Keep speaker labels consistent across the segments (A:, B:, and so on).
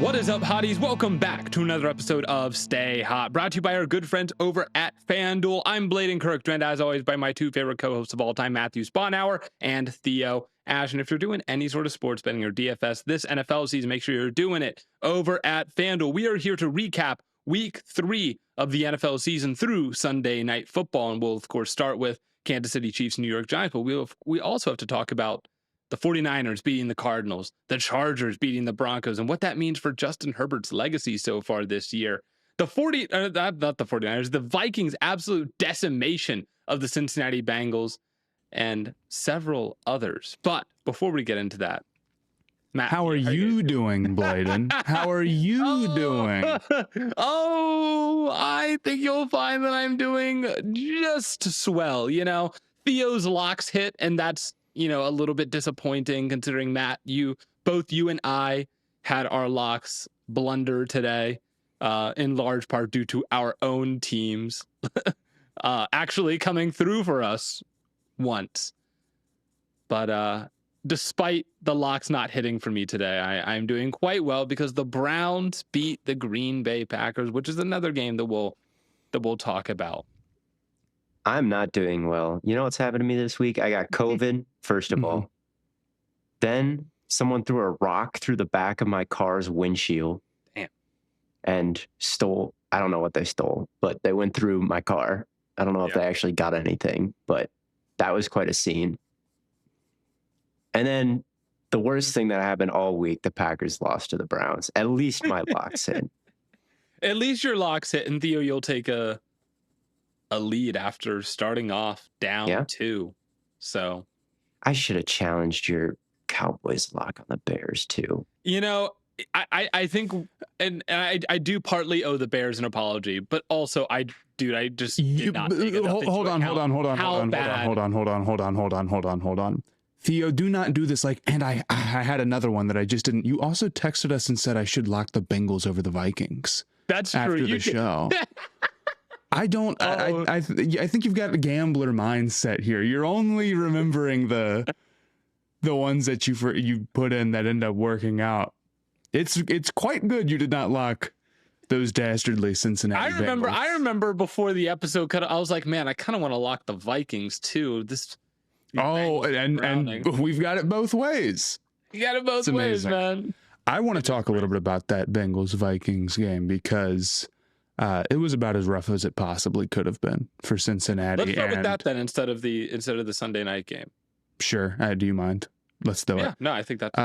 A: What is up, hotties? Welcome back to another episode of Stay Hot, brought to you by our good friends over at FanDuel. I'm Blaiden Kirk, joined as always by my two favorite co-hosts of all time, Matthew Sponhour and Theo Ash. And if you're doing any sort of sports betting or DFS this NFL season, make sure you're doing it over at FanDuel. We are here to recap week 3 of the NFL season through Sunday Night Football. And we'll, of course, start with Kansas City Chiefs, New York Giants. But we also have to talk about the 49ers beating the Cardinals, the Chargers beating the Broncos, and what that means for Justin Herbert's legacy so far this year. The Vikings' absolute decimation of the Cincinnati Bengals, and several others. But before we get into that, Matt,
B: how are you doing, Blaiden? How are you doing?
A: I think you'll find that I'm doing just swell. You know, Theo's locks hit, and that's, a little bit disappointing considering, Matt, both you and I had our locks blunder today, in large part due to our own teams actually coming through for us once. But despite the locks not hitting for me today, I'm doing quite well because the Browns beat the Green Bay Packers, which is another game that we'll talk about.
C: I'm not doing well. You know what's happened to me this week? I got COVID, first of all. Then someone threw a rock through the back of my car's windshield.
A: Damn.
C: And stole, I don't know what they stole, but they went through my car. I don't know if they actually got anything, but that was quite a scene. And then the worst thing that happened all week, the Packers lost to the Browns. At least my locks hit.
A: At least your locks hit, and Theo, you'll take a lead after starting off down 2. So
C: I should have challenged your Cowboys lock on the Bears too.
A: I think, and I do partly owe the Bears an apology, but also I just did not take enough
B: hold on. Theo, do not do this. And I had another one that I just didn't. You also texted us and said I should lock the Bengals over the Vikings.
A: That's true.
B: After the show. I don't. I think you've got a gambler mindset here. You're only remembering the ones that you put in that end up working out. It's quite good you did not lock those dastardly Cincinnati Bengals.
A: I remember before the episode cut, I was like, man, I kind of want to lock the Vikings too.
B: And we've got it both ways.
A: You got it both ways, man.
B: I want to talk a little bit about that Bengals Vikings game because it was about as rough as it possibly could have been for Cincinnati.
A: Let's start with that then instead of the Sunday night game.
B: Sure. Do you mind? Let's do it.
A: Yeah, no, I think that's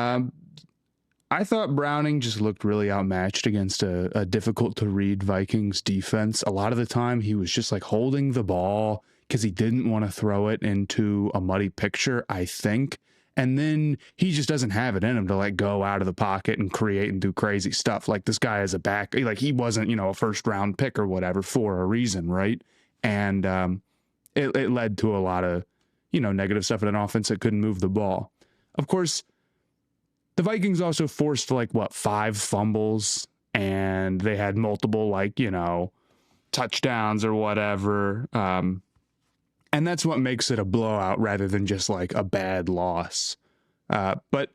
B: I thought Browning just looked really outmatched against a difficult to read Vikings defense. A lot of the time he was just holding the ball because he didn't want to throw it into a muddy picture, I think. And then he just doesn't have it in him to go out of the pocket and create and do crazy stuff. This guy is a back, he wasn't, a first round pick or whatever for a reason. Right. And it led to a lot of, negative stuff in an offense that couldn't move the ball. Of course, the Vikings also forced 5 fumbles, and they had multiple touchdowns or whatever. And that's what makes it a blowout rather than just a bad loss. But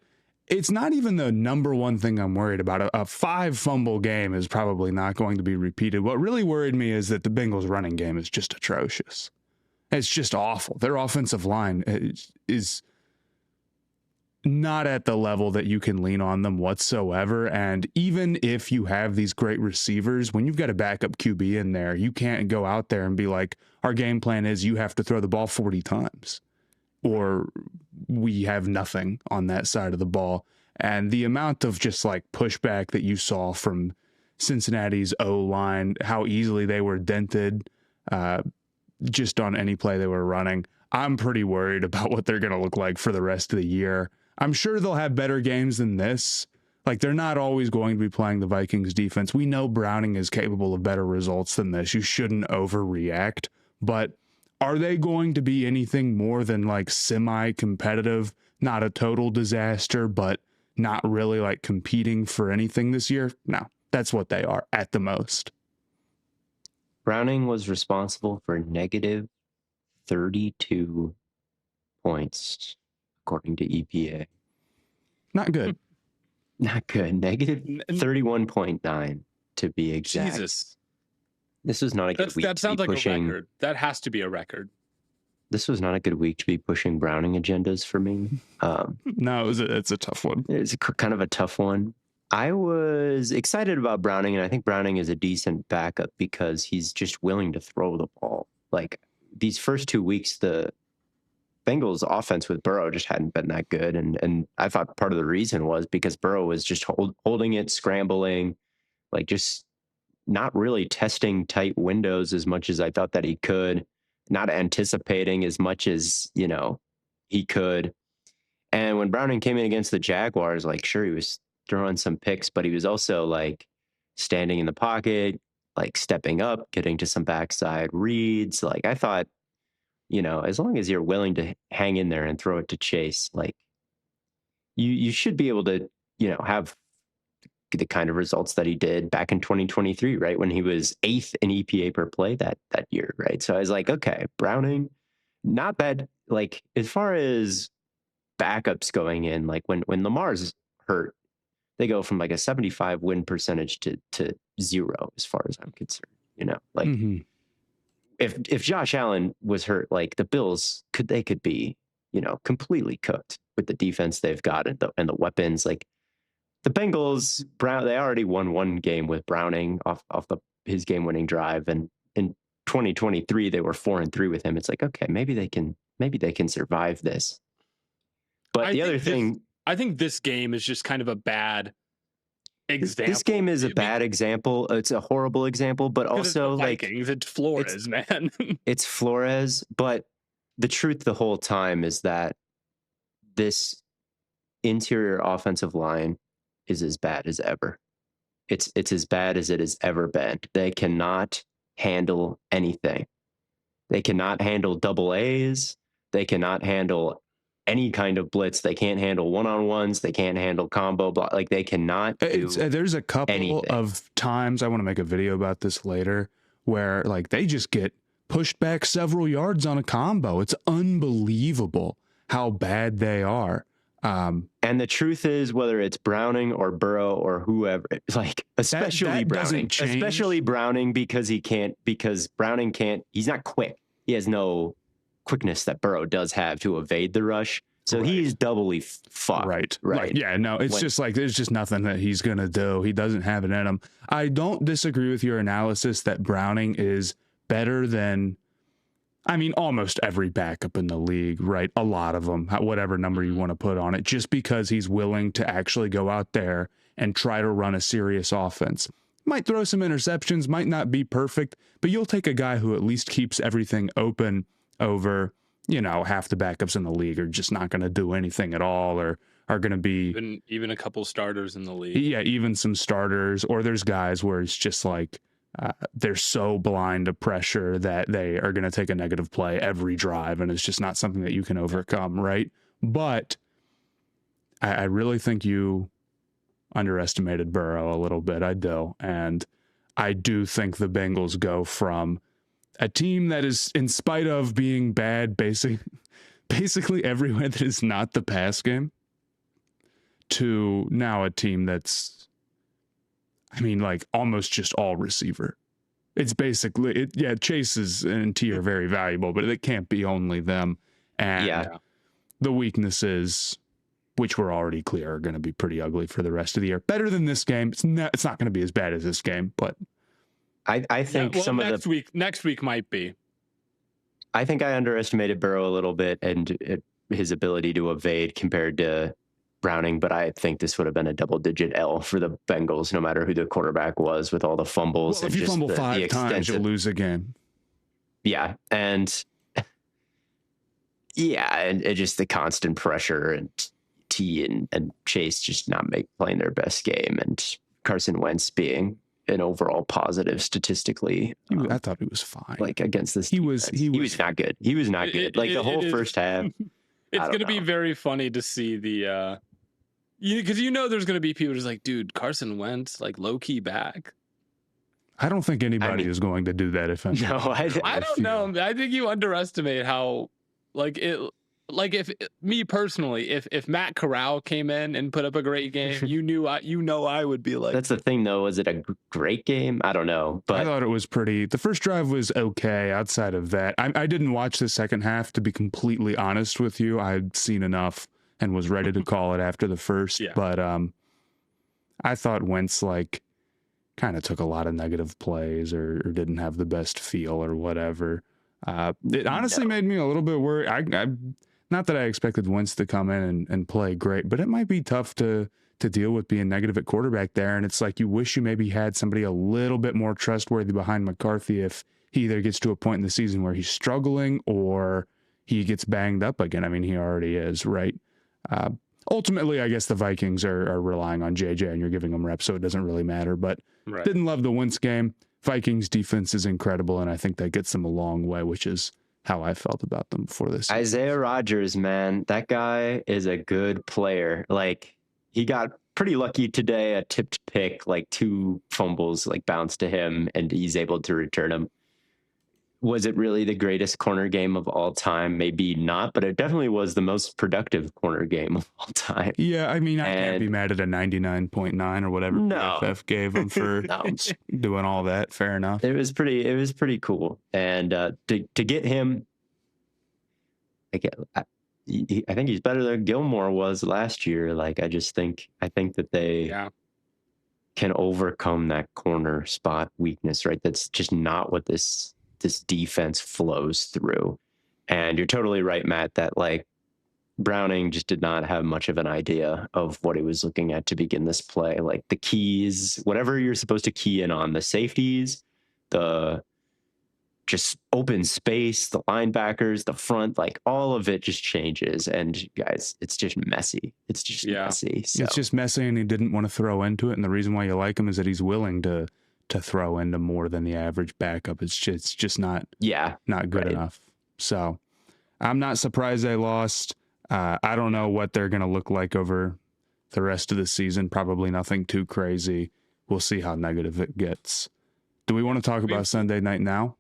B: it's not even the number one thing I'm worried about. A 5 fumble game is probably not going to be repeated. What really worried me is that the Bengals running game is just atrocious. It's just awful. Their offensive line is not at the level that you can lean on them whatsoever. And even if you have these great receivers, when you've got a backup QB in there, you can't go out there and be like, our game plan is you have to throw the ball 40 times or we have nothing on that side of the ball. And the amount of just pushback that you saw from Cincinnati's O-line, how easily they were dented just on any play they were running. I'm pretty worried about what they're going to look like for the rest of the year. I'm sure they'll have better games than this. They're not always going to be playing the Vikings defense. We know Browning is capable of better results than this. You shouldn't overreact. But are they going to be anything more than semi-competitive? Not a total disaster, but not really competing for anything this year? No, that's what they are at the most.
C: Browning was responsible for negative 32 points, according to EPA.
B: Not good.
C: Not good. Negative 31.9 to be exact.
A: Jesus.
C: This was not a good week.
A: That sounds like
C: pushing,
A: a record. That has to be a record.
C: This was not a good week to be pushing Browning agendas for me.
B: No, it's a tough one.
C: It's kind of a tough one. I was excited about Browning, and I think Browning is a decent backup because he's just willing to throw the ball. Like these first 2 weeks, the Bengals offense with Burrow just hadn't been that good. And I thought part of the reason was because Burrow was just holding it, scrambling, like just not really testing tight windows as much as I thought that he could, not anticipating as much as, he could. And when Browning came in against the Jaguars, like, sure, he was throwing some picks, but he was also like standing in the pocket, like stepping up, getting to some backside reads. Like I thought, as long as you're willing to hang in there and throw it to Chase, like you should be able to, have the kind of results that he did back in 2023, right? When he was 8th in EPA per play that year, right? So I was like, okay, Browning, not bad. Like as far as backups going in, like when Lamar's hurt, they go from like a 75 win percentage to 0 as far as I'm concerned, like if Josh Allen was hurt, like the Bills could be, completely cooked with the defense they've got and the weapons. Like the Bengals, they already won one game with Browning off his game winning drive, and in 2023 they were 4-3 with him. It's like, okay, maybe they can survive this. But
A: I think this game is just kind of a bad example.
C: This game is a bad example. It's a horrible example, but also
A: it's Vikings, it's Flores, man.
C: It's Flores, but the truth the whole time is that this interior offensive line is as bad as ever. It's as bad as it has ever been. They cannot handle anything. They cannot handle double A's. They cannot handle any kind of blitz. They can't handle one-on-ones. They can't handle combo block. Like they cannot do
B: There's a couple
C: anything.
B: of times, I want to make a video about this later, where like they just get pushed back several yards on a combo. It's unbelievable how bad they are.
C: And the truth is, whether it's Browning or Burrow or whoever, like especially Browning, because Browning can't, he's not quick. He has no quickness that Burrow does have to evade the rush. So he's doubly fucked.
B: Right. Yeah, no, it's just like, there's just nothing that he's going to do. He doesn't have it in him. I don't disagree with your analysis that Browning is better than, almost every backup in the league, right? A lot of them, whatever number you want to put on it, just because he's willing to actually go out there and try to run a serious offense. Might throw some interceptions, might not be perfect, but you'll take a guy who at least keeps everything open over, half the backups in the league are just not going to do anything at all, or are going to be
A: even a couple starters in the league.
B: Yeah, even some starters, or there's guys where it's just like, they're so blind to pressure that they are going to take a negative play every drive, and it's just not something that you can overcome, right? But I really think you underestimated Burrow a little bit. I do. And I do think the Bengals go from a team that is, in spite of being bad, basically everywhere that is not the pass game, to now a team that's, like almost just all receiver. It's basically, Chase and T are very valuable, but it can't be only them. And the weaknesses, which were already clear, are going to be pretty ugly for the rest of the year. Better than this game. It's not going to be as bad as this game, but
C: I think
A: next week might be.
C: I think I underestimated Burrow a little bit and his ability to evade compared to Browning, but I think this would have been a double-digit L for the Bengals, no matter who the quarterback was, with all the fumbles.
B: Well, if you fumble 5 times, you'll lose a game.
C: Yeah, and just the constant pressure, and T and Chase just not playing their best game, and Carson Wentz being an overall positive statistically.
B: I thought he was fine.
C: Like against this, he was not good. He was not good. Like the whole first half.
A: It's going to be very funny to see the. Because there's going to be people just like, dude, Carson Wentz, like low key back.
B: I don't think anybody is going to do that. If
C: no,
A: I don't know. I think you underestimate how, like like if me personally, if Matt Corral came in and put up a great game, I would be like,
C: That's the thing, though. Was it a great game? I don't know,
B: I
C: but
B: thought it was pretty. The first drive was okay. Outside of that, I didn't watch the second half, to be completely honest with you. I'd seen enough and was ready to call it after the first.
A: Yeah.
B: But I thought Wentz kind of took a lot of negative plays or didn't have the best feel or whatever. It honestly made me a little bit worried. I not that I expected Wentz to come in and play great, but it might be tough to deal with being negative at quarterback there. And it's like you wish you maybe had somebody a little bit more trustworthy behind McCarthy if he either gets to a point in the season where he's struggling or he gets banged up again. I mean, he already is, right? Ultimately, I guess the Vikings are relying on JJ and you're giving them reps, so it doesn't really matter. But didn't love the Wentz game. Vikings defense is incredible, and I think that gets them a long way, which is how I felt about them before this.
C: Isaiah Rodgers, man, that guy is a good player. Like, he got pretty lucky today, a tipped pick, like 2 fumbles like bounced to him, and he's able to return them. Was it really the greatest corner game of all time? Maybe not, but it definitely was the most productive corner game of all time.
B: Yeah, I mean, I can't be mad at a 99.9 or whatever PFF gave him for doing all that. Fair enough.
C: It was pretty cool. And to get him, I think he's better than Gilmore was last year. Like, I think that they can overcome that corner spot weakness, right? That's just not what this defense flows through. And you're totally right, Matt, that like Browning just did not have much of an idea of what he was looking at to begin this play. Like the keys, whatever you're supposed to key in on, the safeties, the just open space, the linebackers, the front, like all of it just changes. And guys, it's just messy. It's just messy. So.
B: It's just messy, and he didn't want to throw into it. And the reason why you like him is that he's willing to throw into more than the average backup. It's just not good enough. So I'm not surprised they lost. I don't know what they're going to look like over the rest of the season. Probably nothing too crazy. We'll see how negative it gets. Do we want to talk about Sunday night now?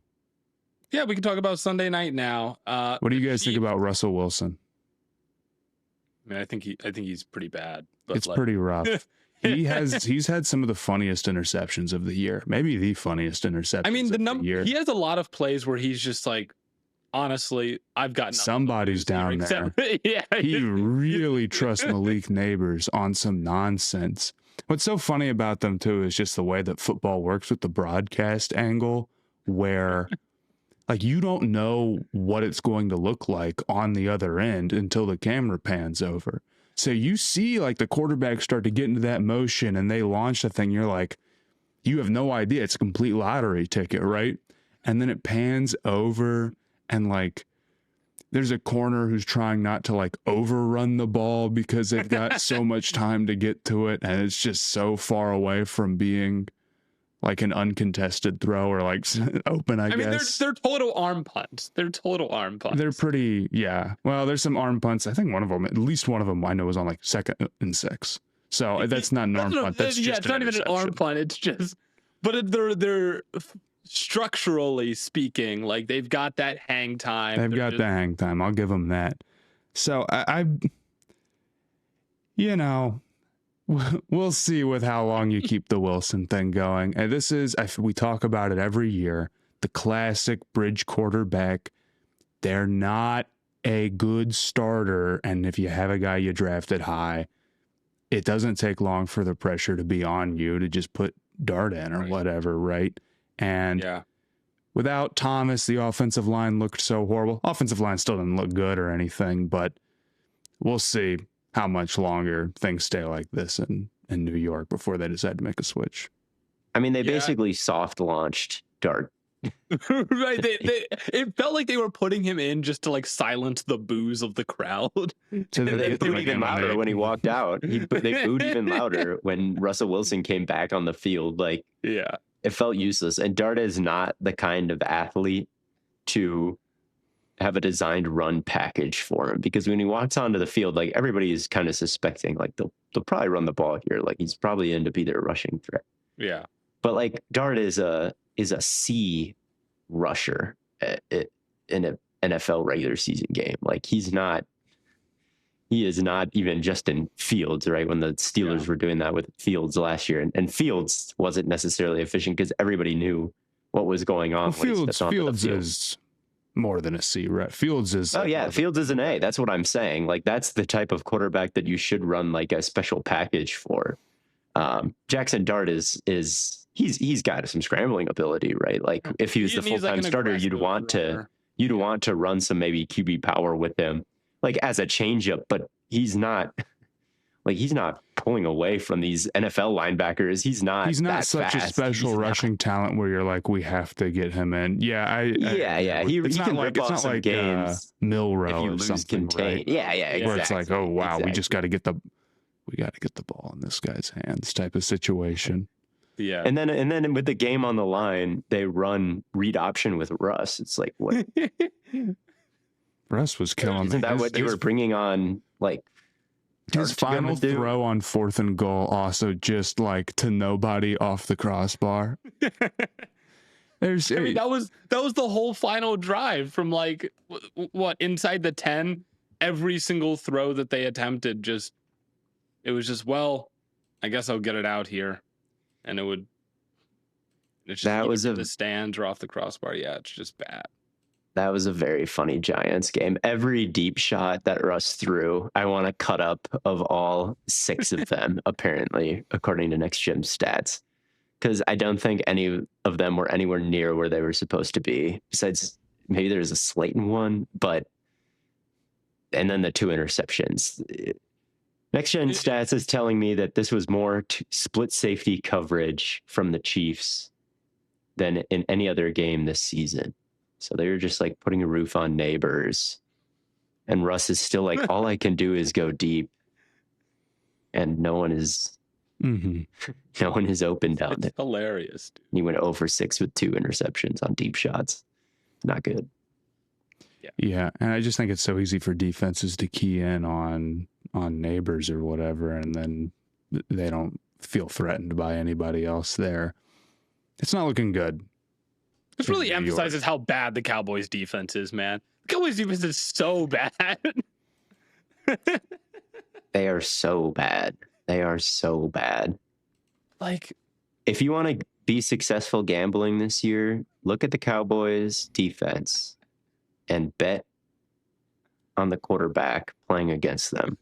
A: Yeah, we can talk about Sunday night now.
B: What do you guys think about Russell Wilson?
A: I mean, I think he's pretty bad. But
B: it's pretty rough. He's had some of the funniest interceptions of the year, maybe the funniest interception.
A: I mean, the year. He has a lot of plays where he's just like, honestly, I've got
B: somebody's down there. He really trusts Malik Neighbors on some nonsense. What's so funny about them too is just the way that football works with the broadcast angle, where like you don't know what it's going to look like on the other end until the camera pans over. So you see like the quarterback start to get into that motion and they launch the thing. You're like, you have no idea. It's a complete lottery ticket, right? And then it pans over and like there's a corner who's trying not to like overrun the ball because they've got so much time to get to it. And it's just so far away from being like an uncontested throw or like open, I guess.
A: They're total arm punts. They're
B: pretty, yeah. Well, there's some arm punts. I think one of them, at least one of them I know was on like 2nd and 6. So that's not an arm punt. That's just
A: it's not even an arm punt. It's just, but they're structurally speaking, like they've got that hang time.
B: They've got the hang time. I'll give them that. So I you know, we'll see with how long you keep the Wilson thing going. And this is, we talk about it every year, the classic bridge quarterback. They're not a good starter. And if you have a guy you drafted high, it doesn't take long for the pressure to be on you to just put Dart in or whatever, right? And without Thomas, the offensive line looked so horrible. Offensive line still didn't look good or anything, but we'll see how much longer things stay like this in New York before they decide to make a switch.
C: I mean, they basically soft launched Dart.
A: Right. It felt like they were putting him in just to like silence the boos of the crowd.
C: So they booed even louder when he walked out. They booed even louder when Russell Wilson came back on the field. Like, it felt useless. And Dart is not the kind of athlete to have a designed run package for him, because when he walks onto the field, like everybody is kind of suspecting like they'll probably run the ball here. Like he's probably in to be their rushing threat.
A: Yeah.
C: But like Dart is a C rusher in an NFL regular season game. Like he's not He is not even Justin Fields, right? When the Steelers were doing that with Fields last year, and Fields wasn't necessarily efficient because everybody knew what was going on.
B: Well, Fields is more than a C, right? Fields is.
C: Fields is an A. That's what I'm saying. Like, that's the type of quarterback that you should run like a special package for. Jackson Dart is he's got some scrambling ability, right? Like, if he was the full-time starter, you'd want to run some maybe QB power with him, like as a changeup. But he's not pulling away from these NFL linebackers. He's not
B: such
C: fast.
B: a special rushing talent where you're like, we have to get him in. Yeah,
C: He can rip off some games.
B: Milrow or something, right?
C: Yeah, exactly.
B: Where it's like, oh wow, we just got to get the ball in this guy's hands type of situation.
A: Yeah.
C: And then with the game on the line, they run read option with Russ. It's like, what?
B: Russ was killing.
C: Isn't that what you were bringing on? Like,
B: his final throw on 4th and goal, also just like to nobody off the crossbar.
A: That was the whole final drive from like what inside the 10. Every single throw that they attempted, it was just, well, I guess I'll get it out here, and it's just the stands or off the crossbar. Yeah, it's just bad.
C: That was a very funny Giants game. Every deep shot that Russ threw, I want a cut up of all 6 of them, apparently, according to Next Gen stats. Because I don't think any of them were anywhere near where they were supposed to be. Besides, maybe there's a Slayton one, and then the 2 interceptions. Next Gen stats is telling me that this was more split safety coverage from the Chiefs than in any other game this season. So they were just like putting a roof on Neighbors. And Russ is still like, all I can do is go deep. And no one is open down there.
A: Hilarious. Dude.
C: He went 0 for 6 with 2 interceptions on deep shots. Not good.
B: Yeah. And I just think it's so easy for defenses to key in on Neighbors or whatever, and then they don't feel threatened by anybody else there. It's not looking good.
A: This really emphasizes how bad the Cowboys defense is, man. The Cowboys defense is so bad.
C: They are so bad.
A: Like,
C: if you want to be successful gambling this year, look at the Cowboys defense and bet on the quarterback playing against them.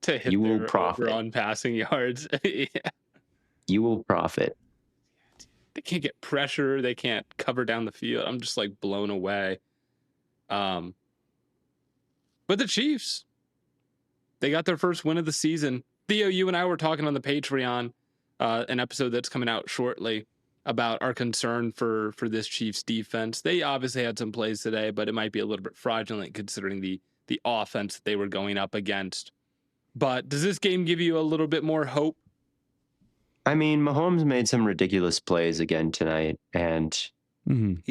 A: To hit, you will profit on passing yards. Yeah.
C: You will profit.
A: They can't get pressure. They can't cover down the field. I'm just like blown away. But the Chiefs, they got their first win of the season. Theo, you and I were talking on the Patreon, an episode that's coming out shortly, about our concern for this Chiefs defense. They obviously had some plays today, but it might be a little bit fraudulent considering the offense that they were going up against. But does this game give you a little bit more hope?
C: I mean, Mahomes made some ridiculous plays again tonight, and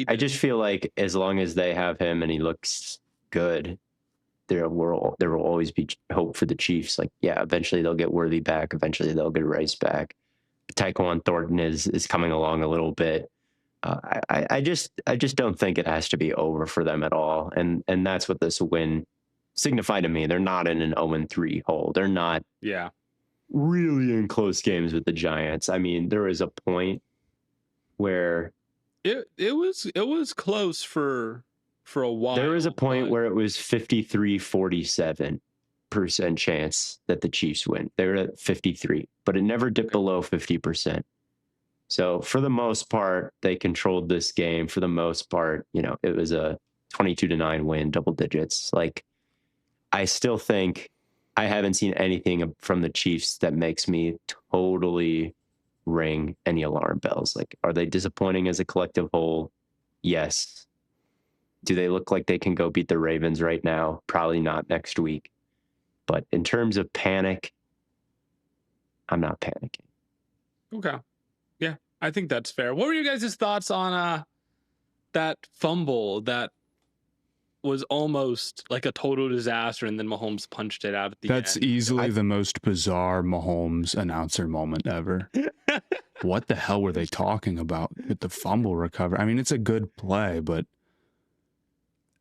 C: I just feel like as long as they have him and he looks good, there will always be hope for the Chiefs. Like, yeah, eventually they'll get Worthy back. Eventually they'll get Rice back. Tyquan Thornton is coming along a little bit. I just don't think it has to be over for them at all, and that's what this win signified to me. They're not in an 0-3 hole. They're not.
A: Yeah.
C: Really in close games with the Giants. I mean, there was a point where
A: it was close for a while.
C: There was a point where it was 53-47% chance that the Chiefs win. They were at 53, but it never dipped below 50%. So for the most part, they controlled this game. For the most part, it was a 22-9 win, double digits. Like, I still think I haven't seen anything from the Chiefs that makes me totally ring any alarm bells. Like, are they disappointing as a collective whole? Yes. Do they look like they can go beat the Ravens right now? Probably not next week. But in terms of panic, I'm not panicking.
A: Okay. Yeah, I think that's fair. What were you guys' thoughts on that fumble that was almost like a total disaster, and then Mahomes punched it out at the end?
B: That's easily the most bizarre Mahomes announcer moment ever. What the hell were they talking about with the fumble recovery? I mean, it's a good play, but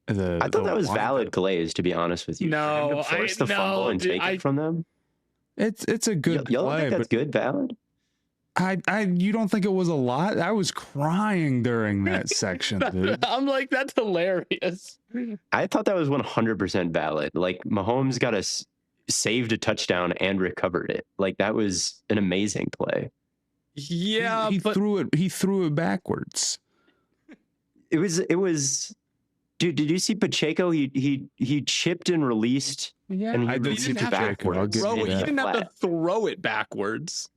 C: I thought that was valid glaze, to be honest with you.
A: No,
C: force the fumble and take it from them.
B: It's a good
C: Y'all
B: play,
C: think that's good, valid?
B: You don't think it was a lot? I was crying during that section, dude.
A: I'm like, that's hilarious.
C: I thought that was 100% valid. Like, Mahomes got saved a touchdown and recovered it. Like, that was an amazing play.
A: Yeah,
B: he threw it backwards.
C: It was. Dude, did you see Pacheco? He chipped and released.
A: Yeah,
C: and
B: I did see Pacheco.
A: He didn't have to throw it backwards.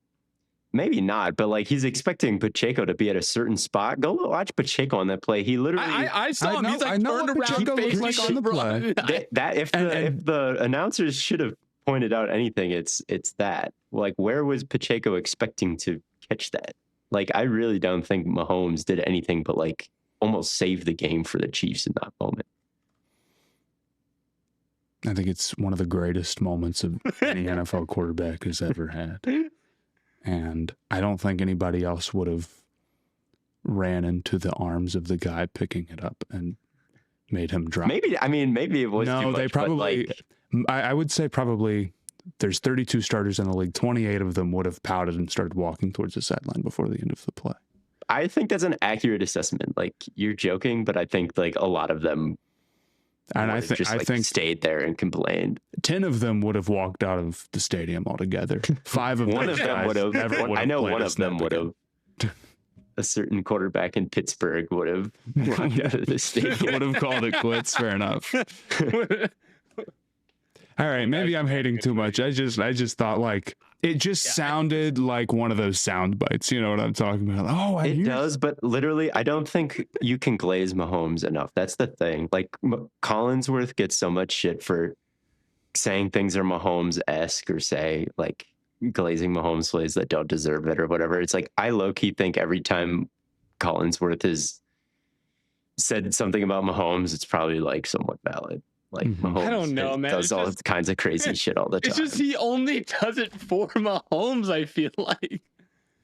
C: Maybe not, but like, he's expecting Pacheco to be at a certain spot. Go watch Pacheco on that play. He literally.
A: I saw him. He's like turned around,
B: Pacheco looks like on the play.
C: If the announcers should have pointed out anything, it's that. Like, where was Pacheco expecting to catch that? Like, I really don't think Mahomes did anything but like almost save the game for the Chiefs in that moment.
B: I think it's one of the greatest moments of any NFL quarterback has ever had. And I don't think anybody else would have ran into the arms of the guy picking it up and made him drop.
C: Maybe it was
B: no,
C: too much,
B: they probably, I would say probably there's 32 starters in the league. 28 of them would have pouted and started walking towards the sideline before the end of the play.
C: I think that's an accurate assessment. Like, you're joking, but I think like a lot of them,
B: and I think
C: stayed there and complained.
B: 10 of them would have walked out of the stadium altogether. 5 of
C: one of them would have. I know one of them would have. A certain quarterback in Pittsburgh would have walked out of the stadium.
B: Would have called it quits. Fair enough. All right, maybe I'm hating too much. I just thought like it just sounded like one of those sound bites. You know what I'm talking about? Oh,
C: it does, but literally, I don't think you can glaze Mahomes enough. That's the thing. Like, Collinsworth gets so much shit for saying things are Mahomes-esque or say like glazing Mahomes plays that don't deserve it or whatever. It's like, I low-key think every time Collinsworth has said something about Mahomes, it's probably like somewhat valid. Like, Mahomes,
A: I don't know, man.
C: Does all kinds of crazy shit all the time.
A: It's just he only does it for Mahomes, I feel like.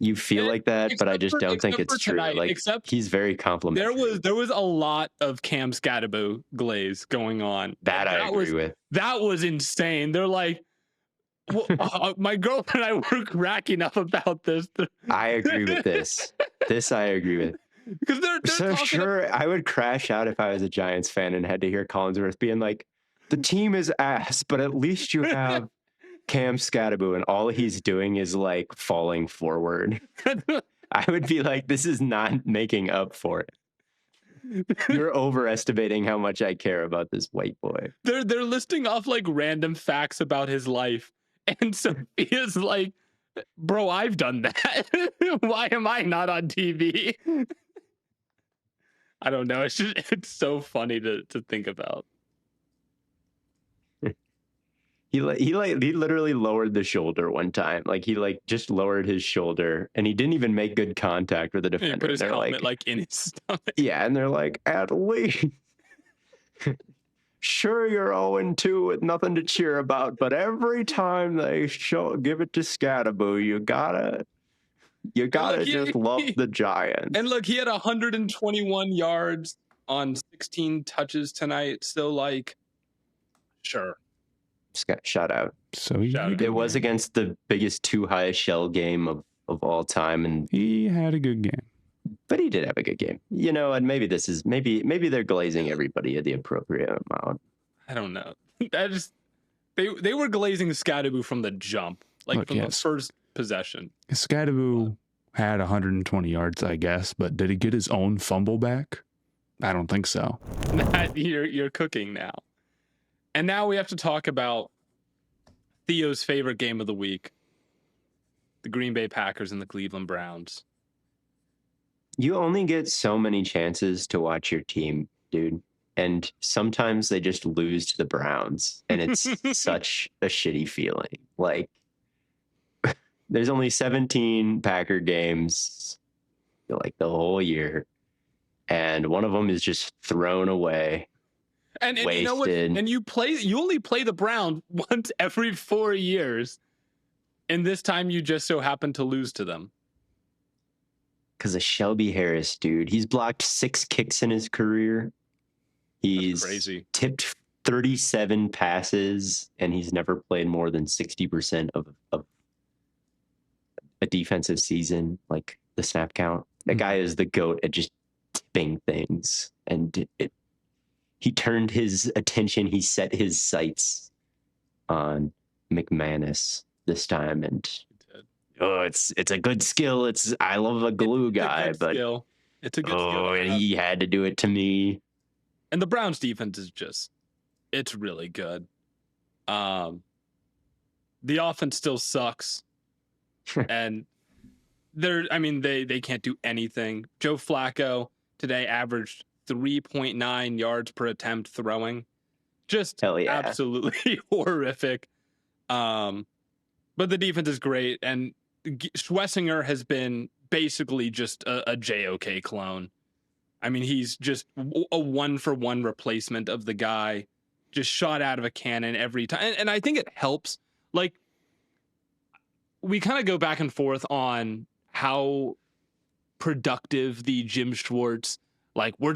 C: You feel like that, but I just don't think it's true. Like,
A: except
C: he's very complimentary.
A: There was a lot of Cam Scatterbo glaze going on.
C: That I agree with.
A: That was insane. They're like, well, my girlfriend and I were cracking up about this.
C: I agree with this. This I agree with.
A: Because they're
C: so sure, I would crash out if I was a Giants fan and had to hear Collinsworth being like, the team is ass, but at least you have Cam Scatterbo, and all he's doing is like falling forward. I would be like, this is not making up for it. You're overestimating how much I care about this white boy.
A: They're listing off like random facts about his life, and Sophia's like, bro, I've done that. Why am I not on TV? I don't know. It's so funny to think about.
C: He literally lowered the shoulder one time. Like, he like just lowered his shoulder and he didn't even make good contact with the defender.
A: He put his
C: they're
A: helmet like in his stomach.
C: Yeah, and they're like, at least sure, you're 0-2 with nothing to cheer about, but every time they give it to Scatterbo, you gotta just love the Giants.
A: And look, he had 121 yards on 16 touches tonight. So like, sure.
C: Shout out.
B: So
C: it was against the biggest 2 highest shell game of all time, and
B: he had a good game.
C: But he did have a good game. You know, and maybe this is maybe they're glazing everybody at the appropriate amount.
A: I don't know. They were glazing Scatterbo from the jump, like the first possession.
B: Scatterbo had 120 yards, I guess, but did he get his own fumble back? I don't think so.
A: You're cooking now. And now we have to talk about Theo's favorite game of the week, the Green Bay Packers and the Cleveland Browns.
C: You only get so many chances to watch your team, dude. And sometimes they just lose to the Browns, and it's such a shitty feeling. Like, there's only 17 Packer games, like, the whole year, and one of them is just thrown away.
A: And you know what? And you only play the Browns once every 4 years, and this time you just so happen to lose to them.
C: Because of Shelby Harris, dude. He's blocked 6 kicks in his career. He's
A: crazy.
C: tipped 37 passes, and he's never played more than 60% of a defensive season, like the snap count. That guy is the GOAT at just tipping things. And he turned his attention, he set his sights on McManus this time. And it's a good skill. I love a glue guy, but
A: skill. It's a good skill.
C: And he had to do it to me.
A: And the Browns defense is it's really good. The offense still sucks. And they can't do anything. Joe Flacco today averaged 3.9 yards per attempt throwing. Just absolutely horrific. But the defense is great. And Schlesinger has been basically just a JOK clone. I mean, he's just a 1-for-1 replacement of the guy, just shot out of a cannon every time. And I think it helps. Like, we kind of go back and forth on how productive the Jim Schwartz, like, we're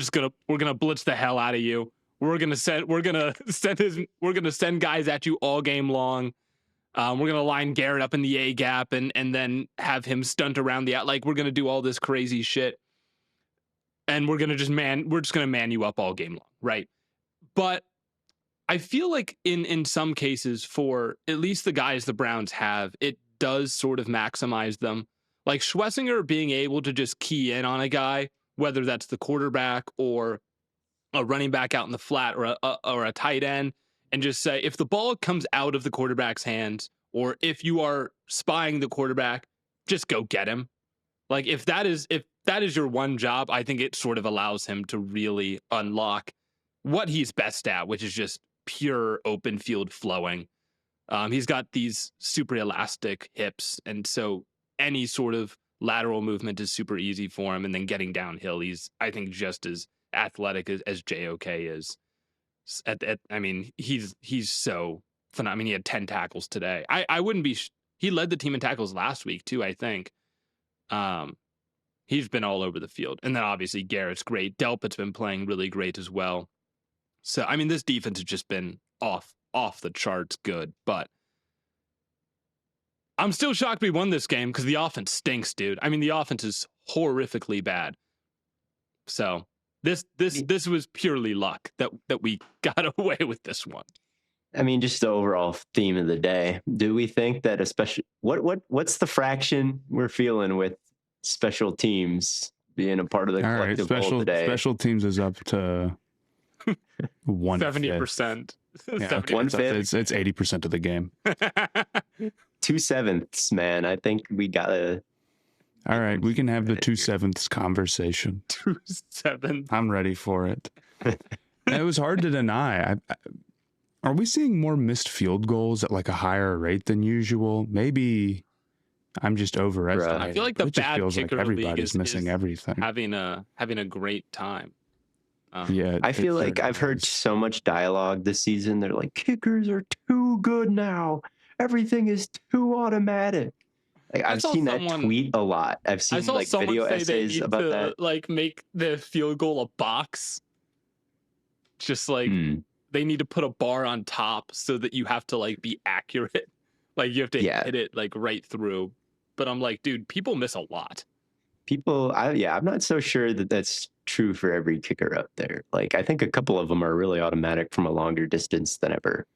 A: gonna blitz the hell out of you. We're gonna send guys at you all game long. We're gonna line Garrett up in the A gap and then have him stunt around the out. Like, we're gonna do all this crazy shit. And we're just gonna man you up all game long, right? But I feel like in some cases, for at least the guys the Browns have, it does sort of maximize them. Like Schlesinger being able to just key in on a guy, whether that's the quarterback or a running back out in the flat or a tight end, and just say, if the ball comes out of the quarterback's hands, or if you are spying the quarterback, just go get him. Like, if that is your one job, I think it sort of allows him to really unlock what he's best at, which is just pure open field flowing. He's got these super elastic hips, and so any sort of lateral movement is super easy for him. And then getting downhill, he's, I think, just as athletic as JOK is. He's so phenomenal. I mean, he had 10 tackles today. I wouldn't be. He led the team in tackles last week too, I think. He's been all over the field. And then obviously Garrett's great. Delpit's been playing really great as well. So, I mean, this defense has just been off the charts good. But I'm still shocked we won this game because the offense stinks, dude. I mean, the offense is horrifically bad. So this was purely luck that we got away with this one.
C: I mean, just the overall theme of the day. Do we think that especially what's the fraction we're feeling with special teams being a part of the collective goal today?
B: Special teams is up to
A: 70%.
B: Yeah, 1/5. It's 80% of the game.
C: 2/7, man. I think we gotta.
B: All right, we can have the 2/7 conversation.
A: 2/7.
B: I'm ready for it. It was hard to deny. Are we seeing more missed field goals at like a higher rate than usual? Maybe I'm just overestimating.
A: I feel like the bad
B: feels
A: kicker
B: like everybody's
A: league
B: missing everything.
A: Having a great time.
B: Yeah,
C: I feel like I've heard so much dialogue this season. They're like, kickers are too good now. Everything is too automatic. Like, I've seen that tweet a lot. I've seen like video essays about that.
A: Like, make the field goal a box. Just like they need to put a bar on top so that you have to like be accurate. Like, you have to hit it like right through. But I'm like, dude, people miss a lot.
C: I'm not so sure that that's true for every kicker up there. Like, I think a couple of them are really automatic from a longer distance than ever.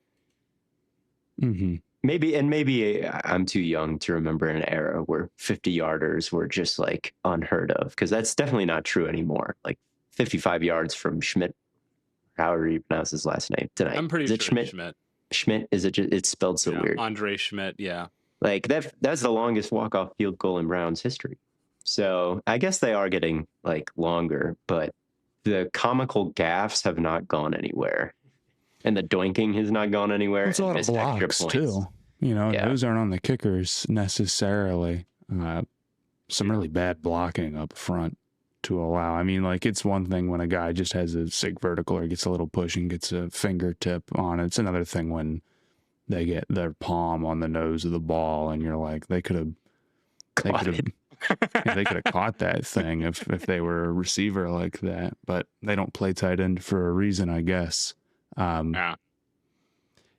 B: Mm-hmm.
C: Maybe I'm too young to remember an era where 50-yarders were just like unheard of, because that's definitely not true anymore. Like 55 yards from Schmidt, however you pronounce his last name tonight.
A: I'm pretty sure Schmidt.
C: Schmidt, is it? It's spelled so weird.
A: Andre Schmidt, yeah.
C: Like that's the longest walk-off field goal in Browns history. So I guess they are getting like longer, but the comical gaffes have not gone anywhere, and the doinking has not gone anywhere.
B: It's a lot of blocks too. You know, those aren't on the kickers necessarily. Some really bad blocking up front to allow. I mean, like, it's one thing when a guy just has a sick vertical or gets a little push and gets a fingertip on it. It's another thing when they get their palm on the nose of the ball and you're like, they could have Yeah, they could have caught that thing if they were a receiver like that, but they don't play tight end for a reason, I guess.
A: Yeah.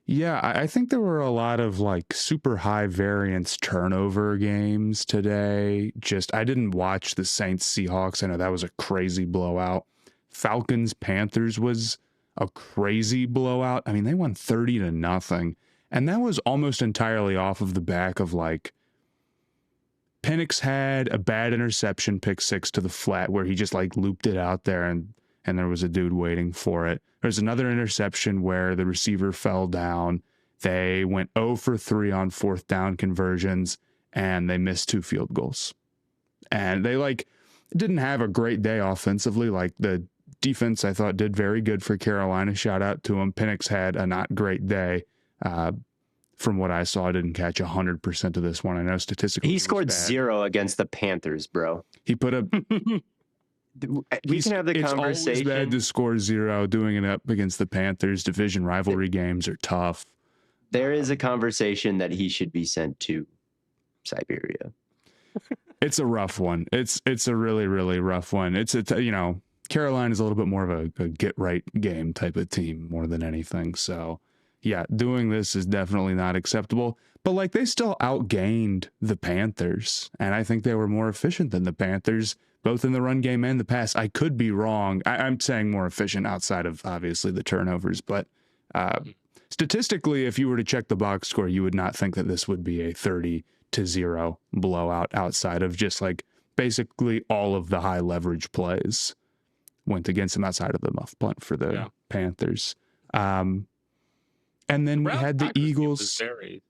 B: Yeah, I think there were a lot of like super high variance turnover games today. I didn't watch the Saints Seahawks. I know that was a crazy blowout. Falcons Panthers was a crazy blowout. I mean, they won 30-0. And that was almost entirely off of the back of like Penix had a bad interception, pick six to the flat, where he just like looped it out there and there was a dude waiting for it. There's another interception where the receiver fell down. They went 0 for 3 on fourth down conversions and they missed 2 field goals. And they like didn't have a great day offensively. Like the defense, I thought, did very good for Carolina. Shout out to him. Penix had a not great day. From what I saw, I didn't catch 100% of this one. I know statistically
C: he scored 0 against the Panthers, bro.
B: He put up.
C: We can have the conversation.
B: It's always bad to score 0 doing it up against the Panthers. Division rivalry games are tough.
C: There is a conversation that he should be sent to Siberia.
B: It's a rough one. It's a really, really rough one. Carolina is a little bit more of a get right game type of team more than anything. So yeah, doing this is definitely not acceptable. But like they still outgained the Panthers, and I think they were more efficient than the Panthers, both in the run game and the pass. I could be wrong. I'm saying more efficient outside of obviously the turnovers, but statistically, if you were to check the box score, you would not think that this would be a 30-0 blowout outside of just like basically all of the high leverage plays went against them outside of the muff punt for the Panthers. And then we had the Eagles.
A: Was very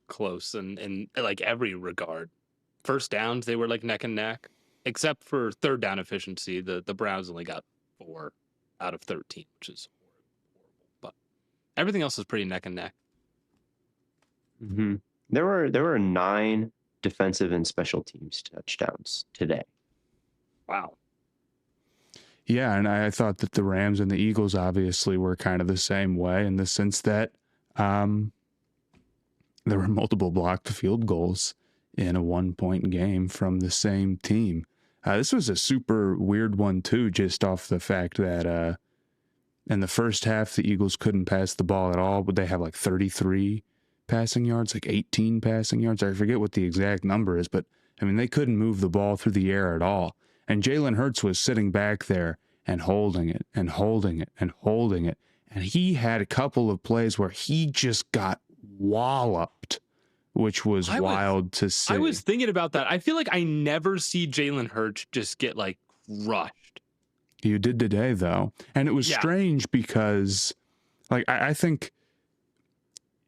A: close in like every regard. First downs, they were like neck and neck, except for third down efficiency. The Browns only got 4 out of 13, which is horrible. But everything else was pretty neck and neck.
C: Mm-hmm. There were 9 defensive and special teams touchdowns today.
A: Wow.
B: Yeah, and I thought that the Rams and the Eagles obviously were kind of the same way in the sense that there were multiple blocked field goals in a 1-point game from the same team. This was a super weird one too, just off the fact that in the first half the Eagles couldn't pass the ball at all, but they have like 33 passing yards, like 18 passing yards. I forget what the exact number is, but I mean, they couldn't move the ball through the air at all. And Jalen Hurts was sitting back there and holding it and holding it and holding it. And he had a couple of plays where he just got walloped, which was wild to see.
A: I was thinking about that. I feel like I never see Jalen Hurts just get like crushed.
B: You did today, though. And it was strange because like I think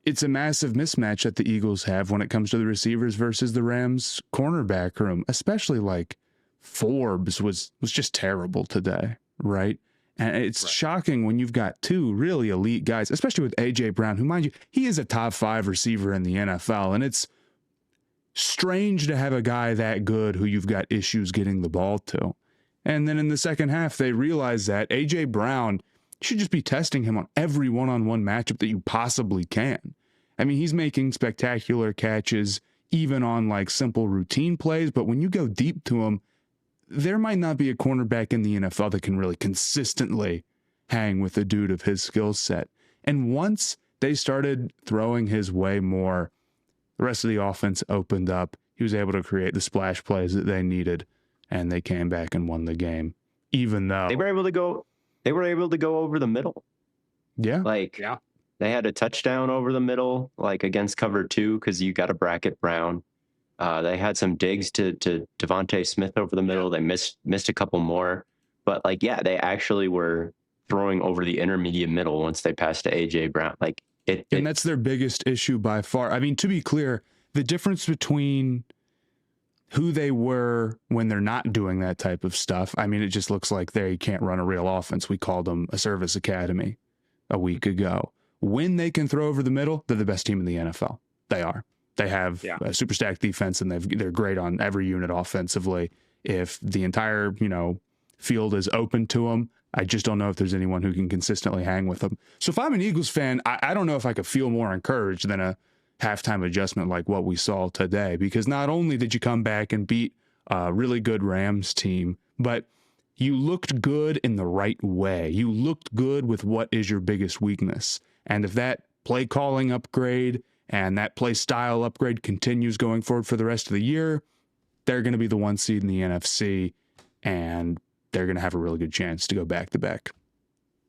B: it's a massive mismatch that the Eagles have when it comes to the receivers versus the Rams cornerback room, especially like Forbes was just terrible today, right? And it's shocking when you've got 2 really elite guys, especially with A.J. Brown, who, mind you, he is a top 5 receiver in the NFL. And it's strange to have a guy that good who you've got issues getting the ball to. And then in the second half, they realized that A.J. Brown, you should just be testing him on every one-on-one matchup that you possibly can. I mean, he's making spectacular catches, even on like simple routine plays. But when you go deep to him, there might not be a cornerback in the NFL that can really consistently hang with a dude of his skill set. And once they started throwing his way more, the rest of the offense opened up. He was able to create the splash plays that they needed, and they came back and won the game, even though
C: they were able to go over the middle.
B: Yeah.
C: They had a touchdown over the middle, like against cover 2, because you got to bracket Brown. They had some digs to Devontae Smith over the middle. They missed a couple more, but they actually were throwing over the intermediate middle once they passed to A.J. Brown. And
B: that's their biggest issue by far. I mean, to be clear, the difference between who they were when they're not doing that type of stuff, I mean, it just looks like they can't run a real offense. We called them a service academy a week ago. When they can throw over the middle, they're the best team in the NFL. They are. They have a super stacked defense, and they're great on every unit offensively. If the entire field is open to them, I just don't know if there's anyone who can consistently hang with them. So if I'm an Eagles fan, I don't know if I could feel more encouraged than a halftime adjustment like what we saw today, because not only did you come back and beat really good Rams team, but you looked good in the right way. You looked good with what is your biggest weakness. And if that play calling upgrade and that play style upgrade continues going forward for the rest of the year, they're going to be the 1 seed in the NFC, and they're going to have a really good chance to go back to back.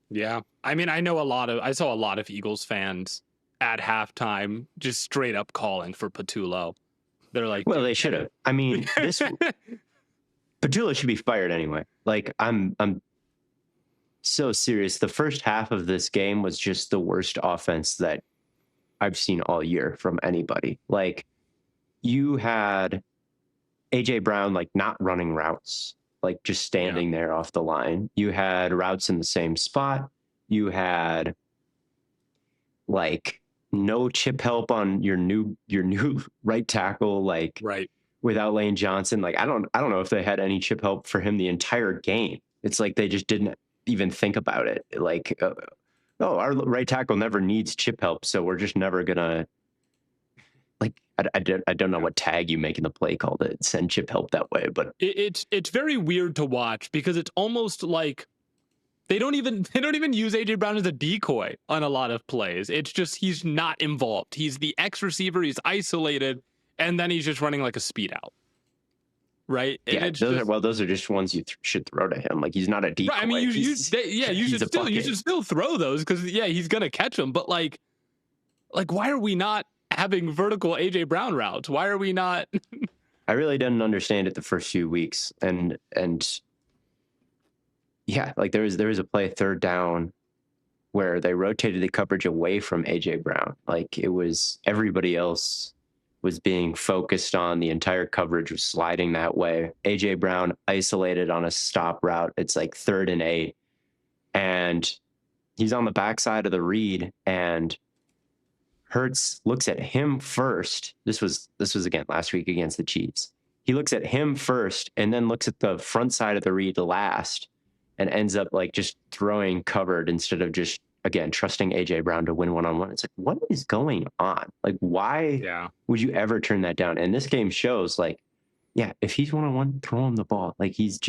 A: Yeah. I mean, I saw a lot of Eagles fans at halftime just straight up calling for Patullo. They're like,
C: well, they should have. I mean, Patullo should be fired anyway. Like, I'm so serious. The first half of this game was just the worst offense that I've seen all year from anybody. Like, you had AJ Brown like not running routes, like just standing there off the line. You had routes in the same spot. You had like no chip help on your new right tackle, like
A: right.
C: without Lane Johnson. Like, I don't know if they had any chip help for him the entire game. It's like they just didn't even think about it. Like, our right tackle never needs chip help, so we're just never gonna. Like, I don't know what tag you make in the play call to send chip help that way, but
A: it's very weird to watch because it's almost like they don't even use AJ Brown as a decoy on a lot of plays. It's just he's not involved. He's the X receiver. He's isolated, and then he's just running like a speed out. Right?
C: Yeah, those are just ones you should throw to him. Like, he's not a decoy. Right,
A: I mean, you should still throw those because he's gonna catch them. But like why are we not having vertical AJ Brown routes? Why are we not?
C: I really didn't understand it the first few weeks, and yeah, like there was a play 3rd down where they rotated the coverage away from AJ Brown. Like, it was everybody else was being focused on, the entire coverage was sliding that way. AJ Brown isolated on a stop route. It's like 3rd and 8, and he's on the backside of the read, and Hurts looks at him first. This was again last week against the Chiefs. He looks at him first and then looks at the front side of the read last, and ends up like just throwing covered instead of just, again, trusting AJ Brown to win one-on-one. It's like, what is going on? Like, why would you ever turn that down? And this game shows, like, yeah, if he's one-on-one, throw him the ball. Like, he's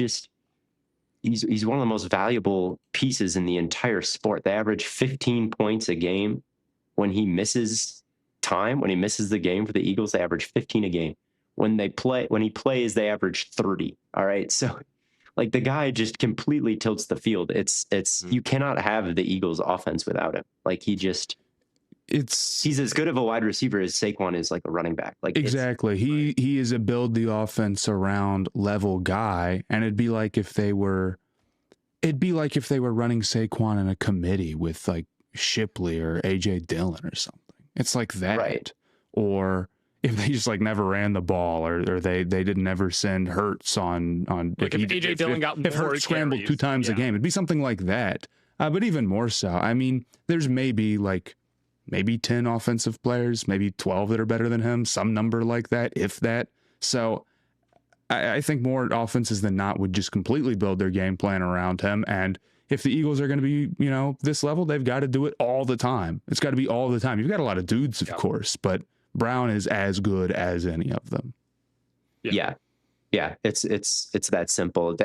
C: one of the most valuable pieces in the entire sport. They average 15 points a game. When he misses the game for the Eagles, they average 15 a game. When he plays, they average 30. All right. So, like, the guy just completely tilts the field. You cannot have the Eagles offense without him. Like, he's as good of a wide receiver as Saquon is like a running back. Like,
B: exactly. He is a build the offense around level guy. And it'd be like if they were running Saquon in a committee with like Shipley or AJ Dillon or something. It's like that.
C: Right.
B: Or if they just like never ran the ball, or they didn't never send Hurts on
A: like if AJ Dillon got more
B: if Hurts scrambled
A: carries,
B: 2 times a game, it'd be something like that. But even more so, I mean, there's maybe 10 offensive players, maybe 12 that are better than him, some number like that, if that. So I think more offenses than not would just completely build their game plan around him. And if the Eagles are going to be, this level, they've got to do it all the time. It's got to be all the time. You've got a lot of dudes, of course, but Brown is as good as any of them.
C: Yeah. It's that simple.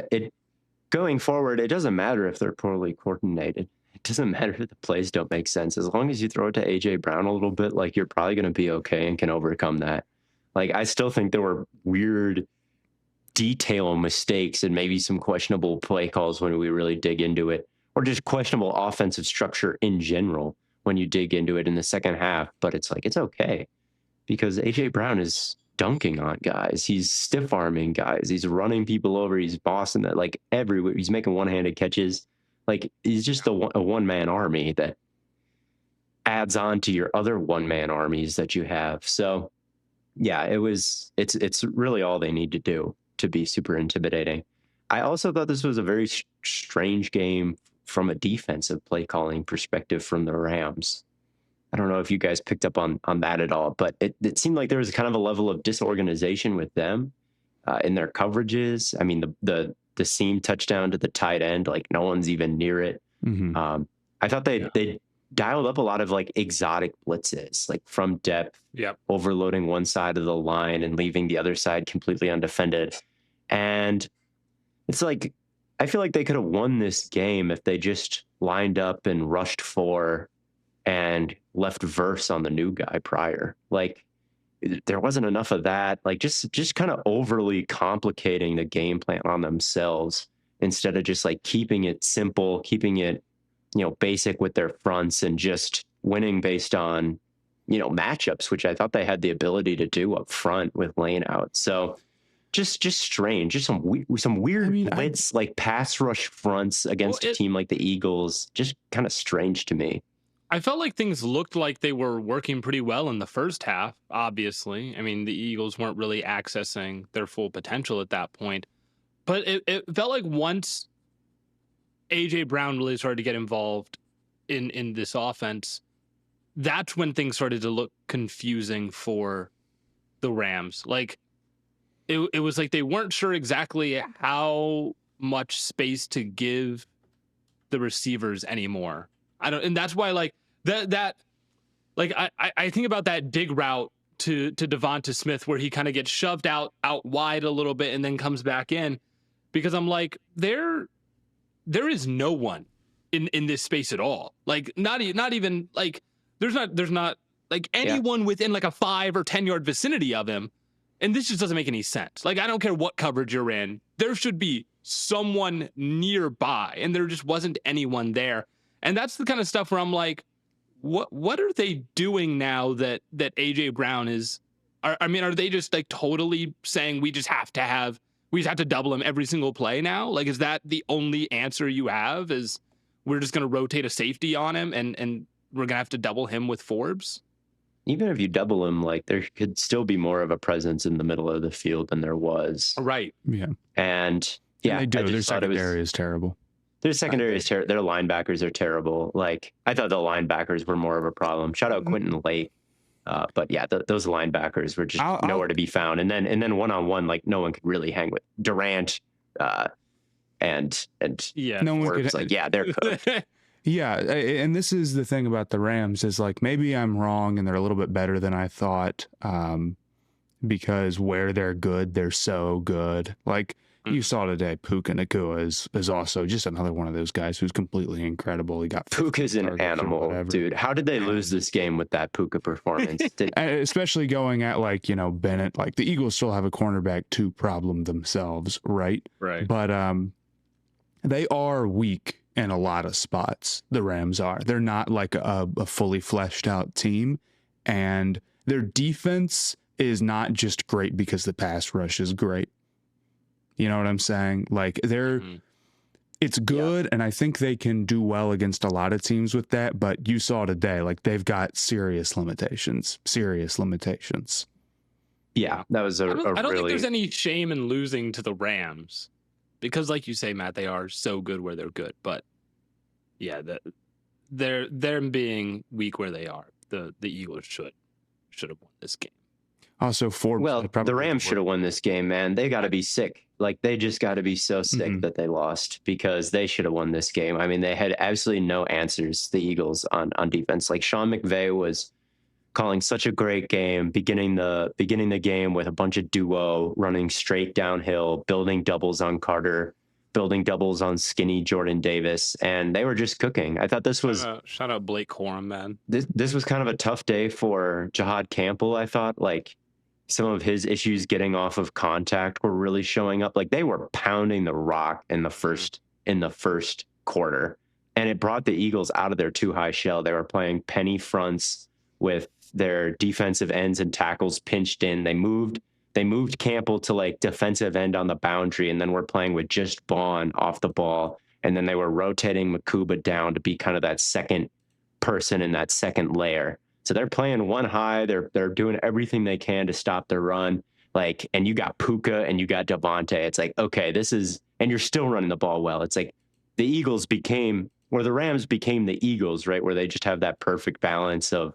C: Going forward, it doesn't matter if they're poorly coordinated. It doesn't matter if the plays don't make sense. As long as you throw it to AJ Brown a little bit, like, you're probably going to be okay and can overcome that. Like, I still think there were weird detail mistakes and maybe some questionable play calls when we really dig into it, or just questionable offensive structure in general when you dig into it in the second half. But it's like, it's okay, because AJ Brown is dunking on guys. He's stiff arming guys. He's running people over. He's bossing that, like, everywhere. He's making one-handed catches. Like, he's just a one-man army that adds on to your other one-man armies that you have. So yeah, it's really all they need to do to be super intimidating. I also thought this was a very strange game from a defensive play calling perspective from the Rams. I don't know if you guys picked up on that at all, but it seemed like there was kind of a level of disorganization with them in their coverages. I mean, the seam touchdown to the tight end, like, no one's even near it.
B: Mm-hmm.
C: I thought they dialed up a lot of like exotic blitzes, like from depth, overloading one side of the line and leaving the other side completely undefended. And it's like, I feel like they could have won this game if they just lined up and rushed 4 and left Verse on the new guy prior. Like, there wasn't enough of that. Like, just kind of overly complicating the game plan on themselves instead of just like keeping it simple, keeping it, basic with their fronts and just winning based on, matchups, which I thought they had the ability to do up front with lane out. So just strange, just some weird blitz, like pass rush fronts against a team like the Eagles. Just kind of strange to me.
A: I felt like things looked like they were working pretty well in the first half, obviously. I mean, the Eagles weren't really accessing their full potential at that point. But it felt like once A.J. Brown really started to get involved in this offense, that's when things started to look confusing for the Rams. Like, it was like they weren't sure exactly how much space to give the receivers anymore. And that's why like I think about that dig route to Devonta Smith where he kind of gets shoved out wide a little bit and then comes back in, because I'm like, there is no one in this space at all. Like not even like there's not like anyone within like a 5 or 10 yard vicinity of him. And this just doesn't make any sense. Like, I don't care what coverage you're in, there should be someone nearby, and there just wasn't anyone there. And that's the kind of stuff where I'm like, what are they doing now that AJ Brown is? Are they just like totally saying we just have to double him every single play now? Like, is that the only answer you have? Is we're just going to rotate a safety on him and we're going to have to double him with Forbes?
C: Even if you double him, like there could still be more of a presence in the middle of the field than there was.
A: Right.
B: Yeah.
C: And
B: they do. Their secondary is terrible.
C: Their secondary is terrible. Their linebackers are terrible. Like, I thought the linebackers were more of a problem. Shout out Quentin Lake. But yeah, those linebackers were just nowhere to be found. And then one-on-one, like no one could really hang with Durant. And
A: yeah,
B: no one
C: Forbes,
B: could.
C: Like, yeah, they're cooked.
B: Yeah, and this is the thing about the Rams is like maybe I'm wrong and they're a little bit better than I thought, because where they're good, they're so good. Like you saw today, Puka Nacua is also just another one of those guys who's completely incredible. He got
C: Puka's an animal, dude. How did they lose this game with that Puka performance?
B: Especially going at like, Bennett, like the Eagles still have a cornerback 2 problem themselves, right?
A: Right.
B: But they are weak in a lot of spots. The Rams are. They're not like a fully fleshed out team, and their defense is not just great because the pass rush is great. You know what I'm saying? Like it's good, and I think they can do well against a lot of teams with that, but you saw today, like they've got serious limitations.
C: Yeah, that was
A: I don't think there's any shame in losing to the Rams, because like you say, Matt, they are so good where they're good. But yeah, they're being weak where they are. The Eagles should have won this game.
B: Also, Forbes.
C: Well, the Rams should have won this game, man. They got to be sick. Like, they just got to be so sick that they lost, because they should have won this game. I mean, they had absolutely no answers, the Eagles, on defense. Like, Sean McVay was calling such a great game, beginning the game with a bunch of duo running straight downhill, building doubles on Carter, building doubles on skinny Jordan Davis, and they were just cooking. I thought this was
A: shout out Blake Corum, man.
C: This was kind of a tough day for Jahad Campbell. I thought, like, some of his issues getting off of contact were really showing up. Like, they were pounding the rock in the first quarter, and it brought the Eagles out of their too high shell. They were playing penny fronts with their defensive ends and tackles pinched in. They moved Campbell to like defensive end on the boundary, and then we're playing with just Bond off the ball, and then they were rotating Makuba down to be kind of that second person in that second layer. So they're playing one high. They're doing everything they can to stop the run. Like, and you got Puka and you got Devontae. It's like, okay, and you're still running the ball well. It's like the Rams became the Eagles, right? Where they just have that perfect balance of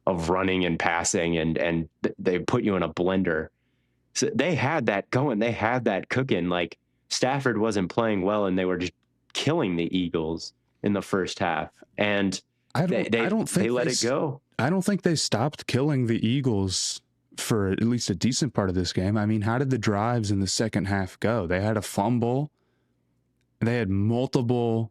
C: running and passing, and they put you in a blender. So they had that going. They had that cooking. Like, Stafford wasn't playing well, and they were just killing the Eagles in the first half. And they let it go.
B: I don't think they stopped killing the Eagles for at least a decent part of this game. I mean, how did the drives in the second half go? They had a fumble. They had multiple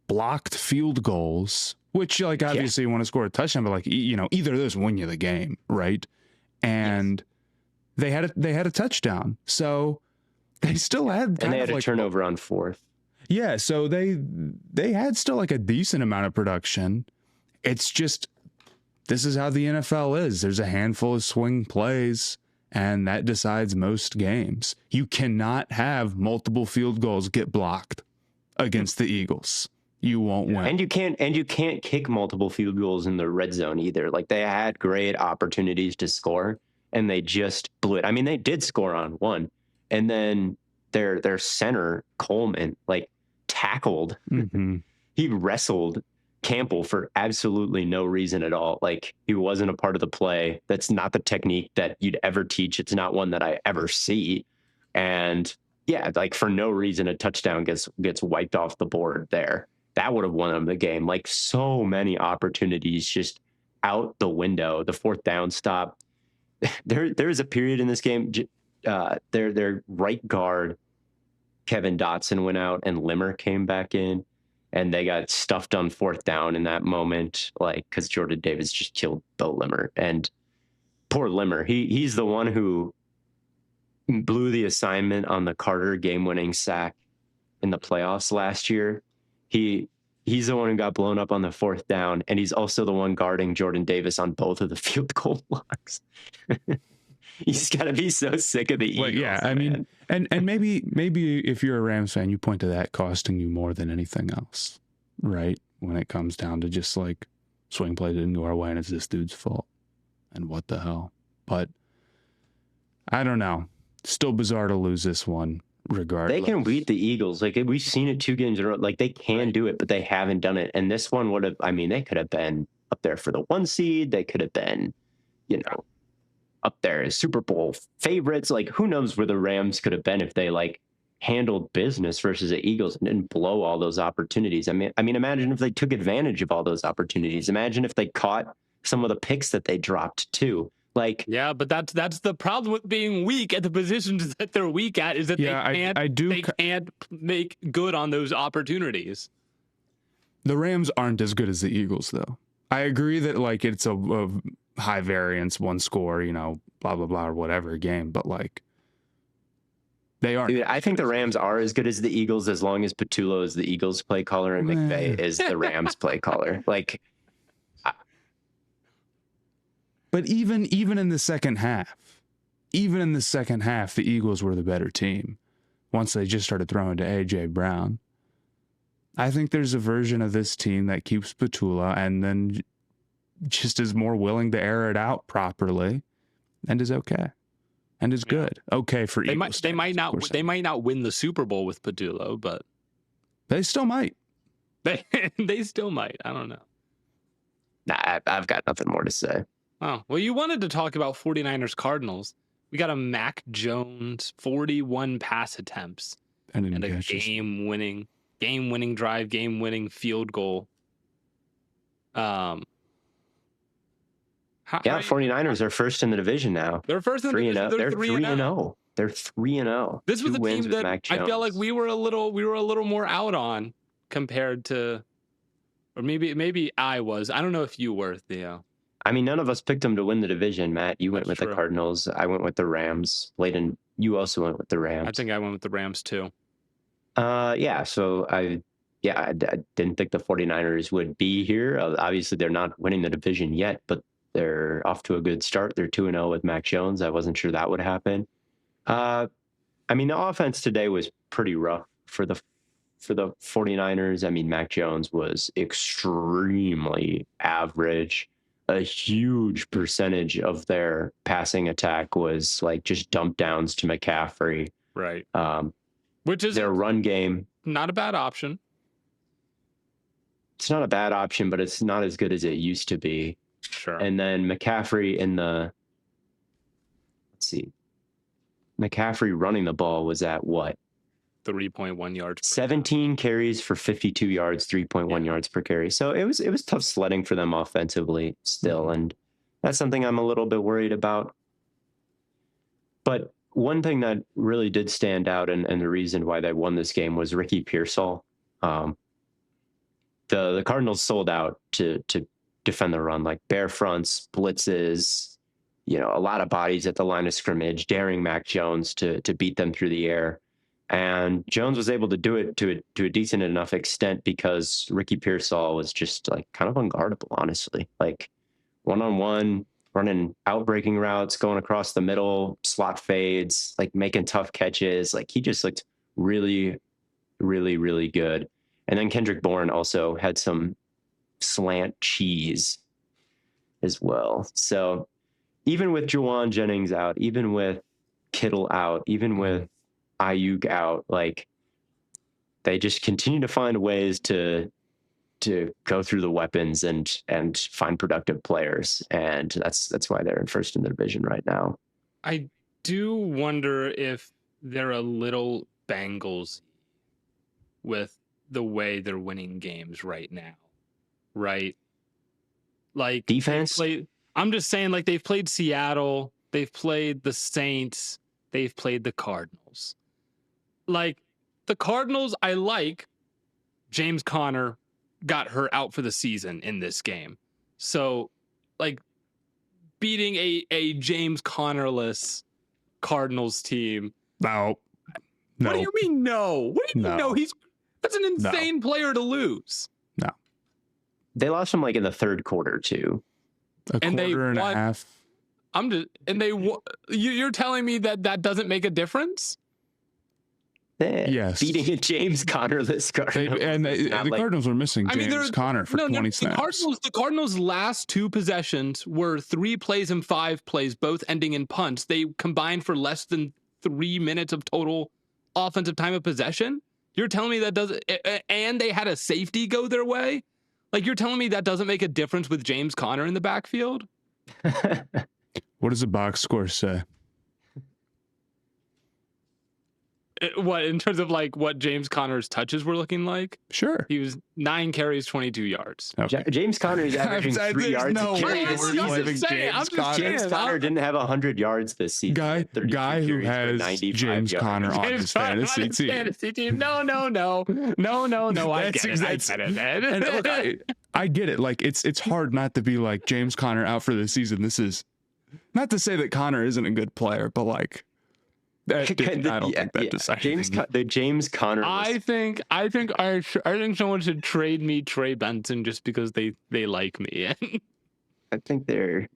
B: blocked field goals, which, like, obviously you want to score a touchdown, but, like, you know, either of those win you the game, right? And they had a touchdown. So they still had
C: and they had a turnover on fourth.
B: Yeah, so they had still like a decent amount of production. It's just, this is how the NFL is. There's a handful of swing plays, and that decides most games. You cannot have multiple field goals get blocked against the Eagles. You won't win.
C: And you can't kick multiple field goals in the red zone either. Like, they had great opportunities to score, and they just blew it. I mean, they did score on one, and then their center Coleman, like, tackled. He wrestled Campbell for absolutely no reason at all. Like, he wasn't a part of the play. That's not the technique that you'd ever teach. It's not one that I ever see. And yeah, like, for no reason, a touchdown gets wiped off the board there. That would have won them the game. Like, so many opportunities just out the window. The fourth down stop. There's a period in this game. Their right guard, Kevin Dotson, went out, and Limmer came back in, and they got stuffed on fourth down in that moment, like, because Jordan Davis just killed Bo Limmer. And poor Limmer, he's the one who blew the assignment on the Carter game-winning sack in the playoffs last year. He's the one who got blown up on the fourth down, and he's also the one guarding Jordan Davis on both of the field goal blocks. He's got to be so sick of the Eagles.
B: Well, yeah, I mean, and maybe if you're a Rams fan, you point to that costing you more than anything else, right? When it comes down to just, like, swing play didn't go our way and it's this dude's fault, and what the hell. But I don't know. Still bizarre to lose this one, regardless.
C: They can beat the Eagles. Like, we've seen it 2 games in a row. Like, they can do it, but they haven't done it. And this one would have, I mean, they could have been up there for the 1 seed. They could have been, you know, up there as Super Bowl favorites. Like, who knows where the Rams could have been if they, like, handled business versus the Eagles and didn't blow all those opportunities. I mean, imagine if they took advantage of all those opportunities. Imagine if they caught some of the picks that they dropped too. Like,
A: yeah, but that's the problem with being weak at the positions that they're weak at, is that they can't make good on those opportunities.
B: The Rams aren't as good as the Eagles, though. I agree that, like, it's a high variance, 1 score, you know, blah, blah, blah, or whatever game, but, like, they aren't.
C: Dude, I think the Rams are as good as the Eagles as long as Patullo is the Eagles play caller and McVay is the Rams play caller. Like,
B: but even in the second half, the Eagles were the better team once they just started throwing to A.J. Brown. I think there's a version of this team that keeps Patullo and then just is more willing to air it out properly and is okay and is good. Okay for Eagles.
A: They might not win the Super Bowl with Patullo, but
B: they still might.
A: They still might. I don't know.
C: Nah, I've got nothing more to say.
A: Oh, well, you wanted to talk about 49ers Cardinals. We got a Mac Jones 41 pass attempts and a game-winning drive, game-winning field goal.
C: 49ers are first in the division now.
A: They're first in the division.
C: They're 3-0. They're 3-0.
A: This was the team that I felt like we were a little more out on compared to, or maybe I was. I don't know if you were, Theo.
C: I mean, none of us picked them to win the division. Matt, you went with the Cardinals. I went with the Rams. Blaiden, you also went with the Rams.
A: I think I went with the Rams too.
C: Yeah. So I didn't think the 49ers would be here. Obviously, they're not winning the division yet, but they're off to a good start. They're 2-0 with Mac Jones. I wasn't sure that would happen. I mean, the offense today was pretty rough for the 49ers. I mean, Mac Jones was extremely average. A huge percentage of their passing attack was like just dump downs to McCaffrey.
A: Right. Which is
C: their run game.
A: Not a bad option.
C: It's not a bad option, but it's not as good as it used to be.
A: Sure.
C: And then McCaffrey McCaffrey running the ball was at what?
A: 3.1 yards.
C: 17 carries for 52 yards, 3.1 yards per carry. So it was tough sledding for them offensively still. And that's something I'm a little bit worried about. But one thing that really did stand out, and the reason why they won this game, was Ricky Pearsall. The Cardinals sold out to defend the run, like bear fronts, blitzes, a lot of bodies at the line of scrimmage, daring Mac Jones to beat them through the air. And Jones was able to do it to a decent enough extent because Ricky Pearsall was just like kind of unguardable, honestly. Like one-on-one, running outbreaking routes, going across the middle, slot fades, like making tough catches. Like he just looked really, really, really good. And then Kendrick Bourne also had some slant cheese as well. So even with Juwan Jennings out, even with Kittle out, even with Ayuk out, like they just continue to find ways to go through the weapons and find productive players, and that's why they're in first in the division right now.
A: I do wonder if they're a little Bengals with the way they're winning games right now, right? Like
C: Defense?
A: I'm just saying, like they've played Seattle, they've played the Saints, they've played the Cardinals. Like the Cardinals, I like James Conner got hurt out for the season in this game. So like beating a James Connerless Cardinals team.
B: No.
A: What do you mean no? What do you mean no? That's an insane player to lose.
B: No.
C: They lost him like in the third quarter too.
B: A quarter and a half.
A: You're telling me that doesn't make a difference?
B: Yes.
C: Beating a James Conner-less Cardinals.
B: The Cardinals were missing James Conner for 20 snaps.
A: The Cardinals' last two possessions were 3 plays and 5 plays, both ending in punts. They combined for less than 3 minutes of total offensive time of possession. You're telling me that doesn't, and they had a safety go their way? Like, you're telling me that doesn't make a difference with James Conner in the backfield?
B: What does the box score say?
A: What, in terms of like what James Conner's touches were looking like?
B: Sure.
A: He was 9 carries, 22 yards.
C: Okay. James Conner is averaging 3 yards a carry. James Conner didn't have 100 yards this season.
B: Guy who has James Conner on his fantasy team.
A: No. I get it.
B: And look, I get it. Like it's hard not to be like James Conner out for the season. This is not to say that Conner isn't a good player, but like. I don't think that decides.
C: James Conner.
A: I think someone should trade me Trey Benson just because they like me.
C: I think they're.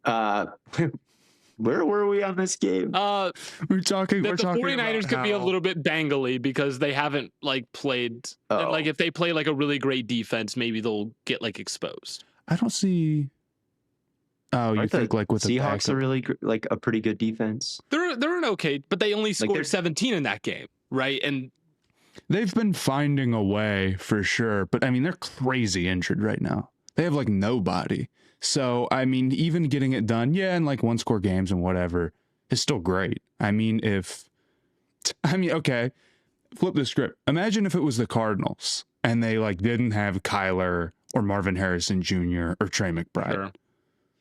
C: Where were we on this game?
B: We're talking.
A: The 49ers could be a little bit dangly because they haven't like played. Like if they play like a really great defense, maybe they'll get like exposed.
B: I don't see. Oh, you think like with the
C: Seahawks are really like a pretty good defense?
A: They're an okay, but they only scored 17 in that game, right? And
B: they've been finding a way for sure, but I mean they're crazy injured right now. They have like nobody. So I mean, even getting it done, in like 1-score games and whatever is still great. Okay, flip the script. Imagine if it was the Cardinals and they like didn't have Kyler or Marvin Harrison Jr. or Trey McBride.
A: Sure.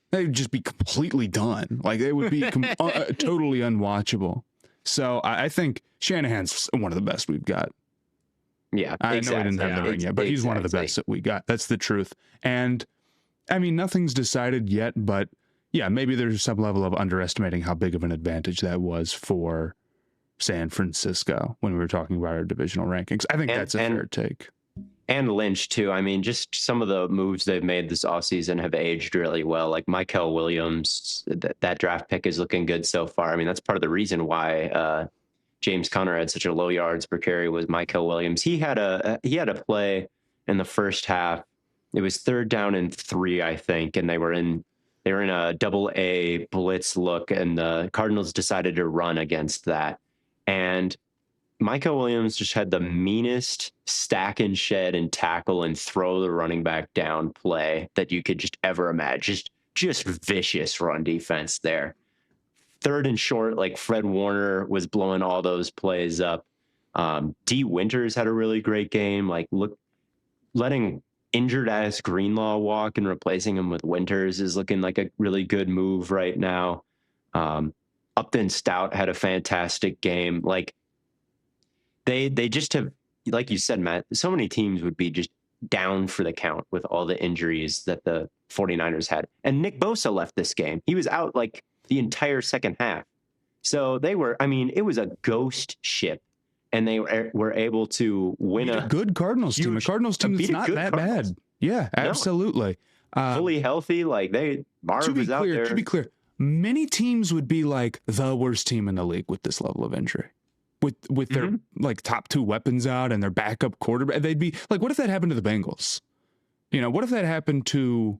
B: They'd just be completely done. Like it would be totally unwatchable. So I think Shanahan's one of the best we've got.
C: Yeah,
B: I know he didn't have the ring yet, but he's one of the best that we got. That's the truth. And I mean, nothing's decided yet, but yeah, maybe there's some level of underestimating how big of an advantage that was for San Francisco when we were talking about our divisional rankings. I think that's a fair take.
C: And Lynch, too. I mean, just some of the moves they've made this offseason have aged really well. Like Mykel Williams, that draft pick is looking good so far. I mean, that's part of the reason why James Conner had such a low yards per carry was Mykel Williams. He had a play in the first half. It was 3rd down and 3, I think, and they were in a double-A blitz look, and the Cardinals decided to run against that. And Mykel Williams just had the meanest stack and shed and tackle and throw the running back down play that you could just ever imagine. Just vicious run defense there. 3rd and short, like Fred Warner was blowing all those plays up. D. Winters had a really great game. Like letting injured ass Greenlaw walk and replacing him with Winters is looking like a really good move right now. Upton Stout had a fantastic game. Like they just have, like you said, Matt, so many teams would be just down for the count with all the injuries that the 49ers had. And Nick Bosa left this game. He was out like the entire second half. So they were, I mean, it was a ghost ship. And they were able to win
B: a good Cardinals team. A Cardinals team that's not that bad. Yeah, absolutely.
C: Fully healthy. Like Marv was out there.
B: To be clear, many teams would be like the worst team in the league with this level of injury. With their like top two weapons out and their backup quarterback. They'd be like, what if that happened to the Bengals? You know, what if that happened to,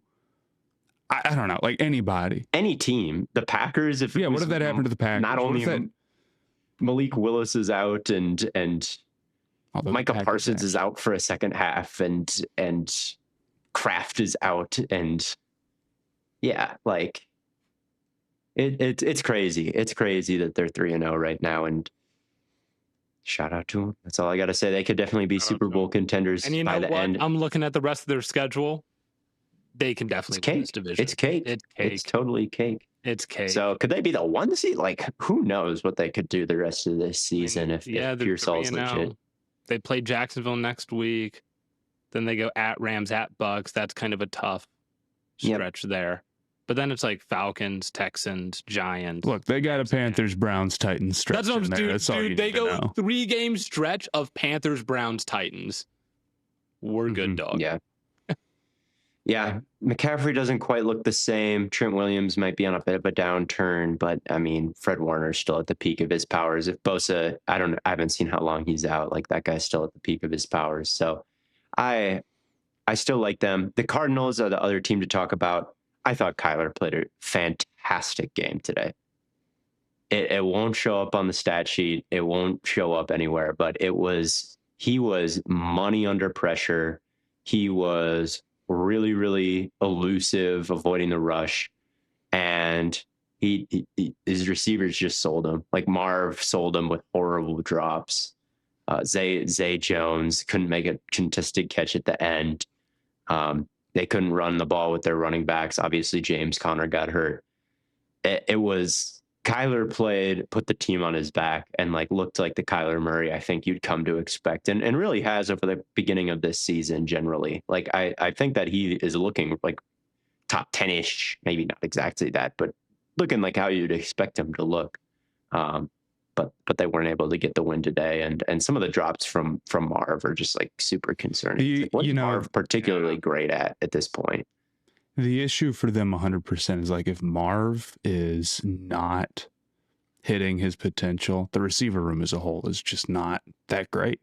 B: I don't know, like anybody?
C: Any team. The Packers.
B: What if that happened to the Packers?
C: Not only Malik Willis is out and Micah Parsons is out for a second half and Kraft is out and like it's crazy. It's crazy that they're 3-0 right now, and shout out to them. That's all I got to say. They could definitely be Super Bowl contenders by the end.
A: I'm looking at the rest of their schedule. They can definitely win this division.
C: It's cake. It's totally cake.
A: It's cake.
C: So could they be the 1 seed? Like, who knows what they could do the rest of this season if Pearsall's legit.
A: They play Jacksonville next week. Then they go at Rams, at Bucks. That's kind of a tough stretch there. But then it's like Falcons, Texans, Giants.
B: Look, they got a Panthers, Browns, Titans stretch.
A: That's what I'm
B: saying.
A: Dude, they go 3-game stretch of Panthers, Browns, Titans. We're good, dog.
C: Yeah. Yeah, McCaffrey doesn't quite look the same. Trent Williams might be on a bit of a downturn, but I mean, Fred Warner's still at the peak of his powers. If Bosa, I haven't seen how long he's out. Like, that guy's still at the peak of his powers. So I still like them. The Cardinals are the other team to talk about. I thought Kyler played a fantastic game today. It won't show up on the stat sheet. It won't show up anywhere, but he was money under pressure. He was really, really elusive, avoiding the rush. And his receivers just sold him. Like, Marv sold him with horrible drops. Zay Jones couldn't make a contested catch at the end. They couldn't run the ball with their running backs. Obviously, James Conner got hurt. It was Kyler put the team on his back and like looked like the Kyler Murray I think you'd come to expect and really has over the beginning of this season generally. Like, I think that he is looking like top 10-ish, maybe not exactly that, but looking like how you'd expect him to look. But they weren't able to get the win today, and some of the drops from Marv are just like super concerning. What's Marv particularly great at this point?
B: The issue for them 100% is like if Marv is not hitting his potential, the receiver room as a whole is just not that great.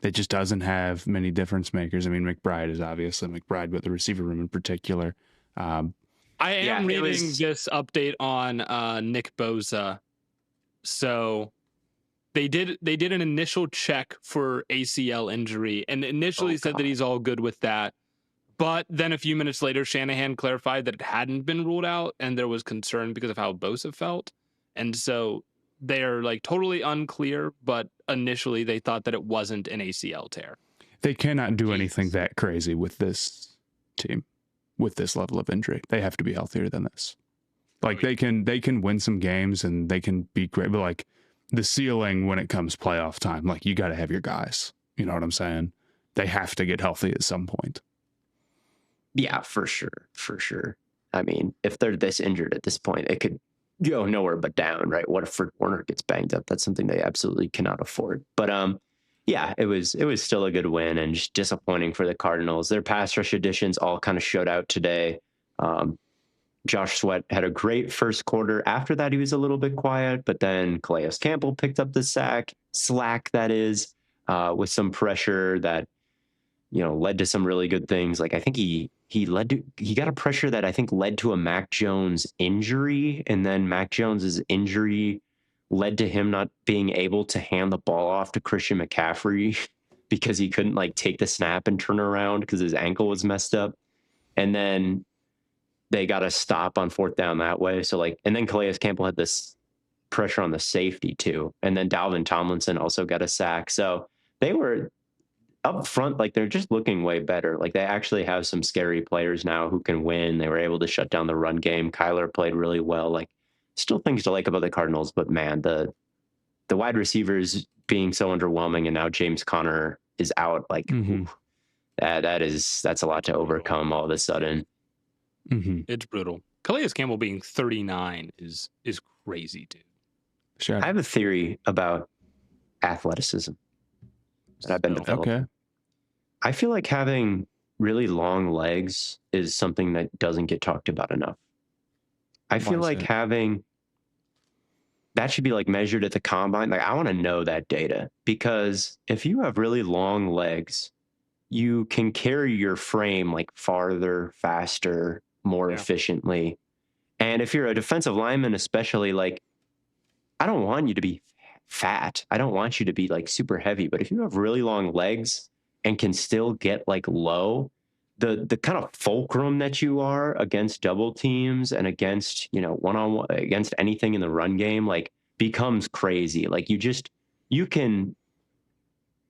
B: It just doesn't have many difference makers. I mean, McBride is obviously McBride, but the receiver room in particular.
A: I am reading this update on Nick Bosa. So they did an initial check for ACL injury and initially said that he's all good with that. But then a few minutes later, Shanahan clarified that it hadn't been ruled out and there was concern because of how Bosa felt. And so they're like totally unclear, but initially they thought that it wasn't an ACL tear.
B: They cannot do anything that crazy with this team, with this level of injury. They have to be healthier than this. Like, they can win some games and they can be great, but like the ceiling when it comes playoff time, like you got to have your guys. You know what I'm saying? They have to get healthy at some point.
C: Yeah, for sure. I mean, if they're this injured at this point, it could go nowhere but down, right? What if Fred Warner gets banged up? That's something they absolutely cannot afford. But yeah, it was still a good win and just disappointing for the Cardinals. Their pass rush additions all kind of showed out today. Josh Sweat had a great first quarter. After that, he was a little bit quiet, but then Calais Campbell picked up the slack that is, with some pressure that, led to some really good things. Like, I think he got a pressure that I think led to a Mac Jones injury, and then Mac Jones's injury led to him not being able to hand the ball off to Christian McCaffrey because he couldn't like take the snap and turn around because his ankle was messed up. And then they got a stop on fourth down that way. So and then Calais Campbell had this pressure on the safety too. And then Dalvin Tomlinson also got a sack. So they were up front, like they're just looking way better. Like, they actually have some scary players now who can win. They were able to shut down the run game. Kyler played really well. Like, still things to like about the Cardinals, but man, the wide receivers being so underwhelming, and now James Conner is out. Like that's a lot to overcome all of a sudden.
A: It's brutal. Calais Campbell being 39 is crazy, dude.
B: Sure.
C: I have a theory about athleticism that I've been developing.
B: Okay.
C: I feel like having really long legs is something that doesn't get talked about enough. I feel like having that should be like measured at the combine. Like I want to know that data, because if you have really long legs, you can carry your frame like farther, faster, more efficiently. And if you're a defensive lineman, especially, like, I don't want you to be fat. I don't want you to be like super heavy, but if you have really long legs and can still get like low, the kind of fulcrum that you are against double teams and against, one-on-one, against anything in the run game, like, becomes crazy. Like you can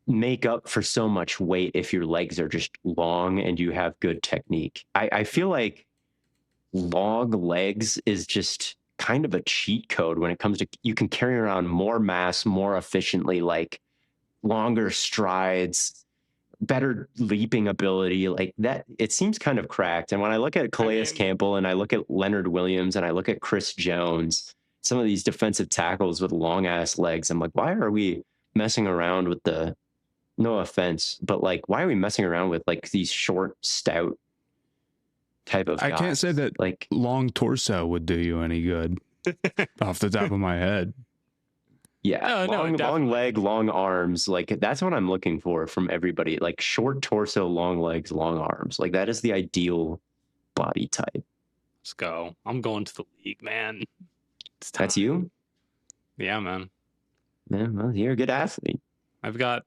C: make up for so much weight if your legs are just long and you have good technique. I feel like long legs is just kind of a cheat code when it comes to, you can carry around more mass more efficiently, like longer strides, better leaping ability, like that. It seems kind of cracked. And when I look at Calais Campbell and I look at Leonard Williams and I look at Chris Jones, some of these defensive tackles with long ass legs, I'm like, why are we messing around with the, no offense, but like, why are we messing around with like these short, stout type of guys?
B: I can't say that like long torso would do you any good off the top of my head.
C: Yeah, long leg, long arms. Like that's what I'm looking for from everybody. Like short torso, long legs, long arms. Like that is the ideal body type.
A: Let's go. I'm going to the league, man.
C: That's you?
A: Yeah, man.
C: Yeah, well, you're a good athlete.
A: I've got,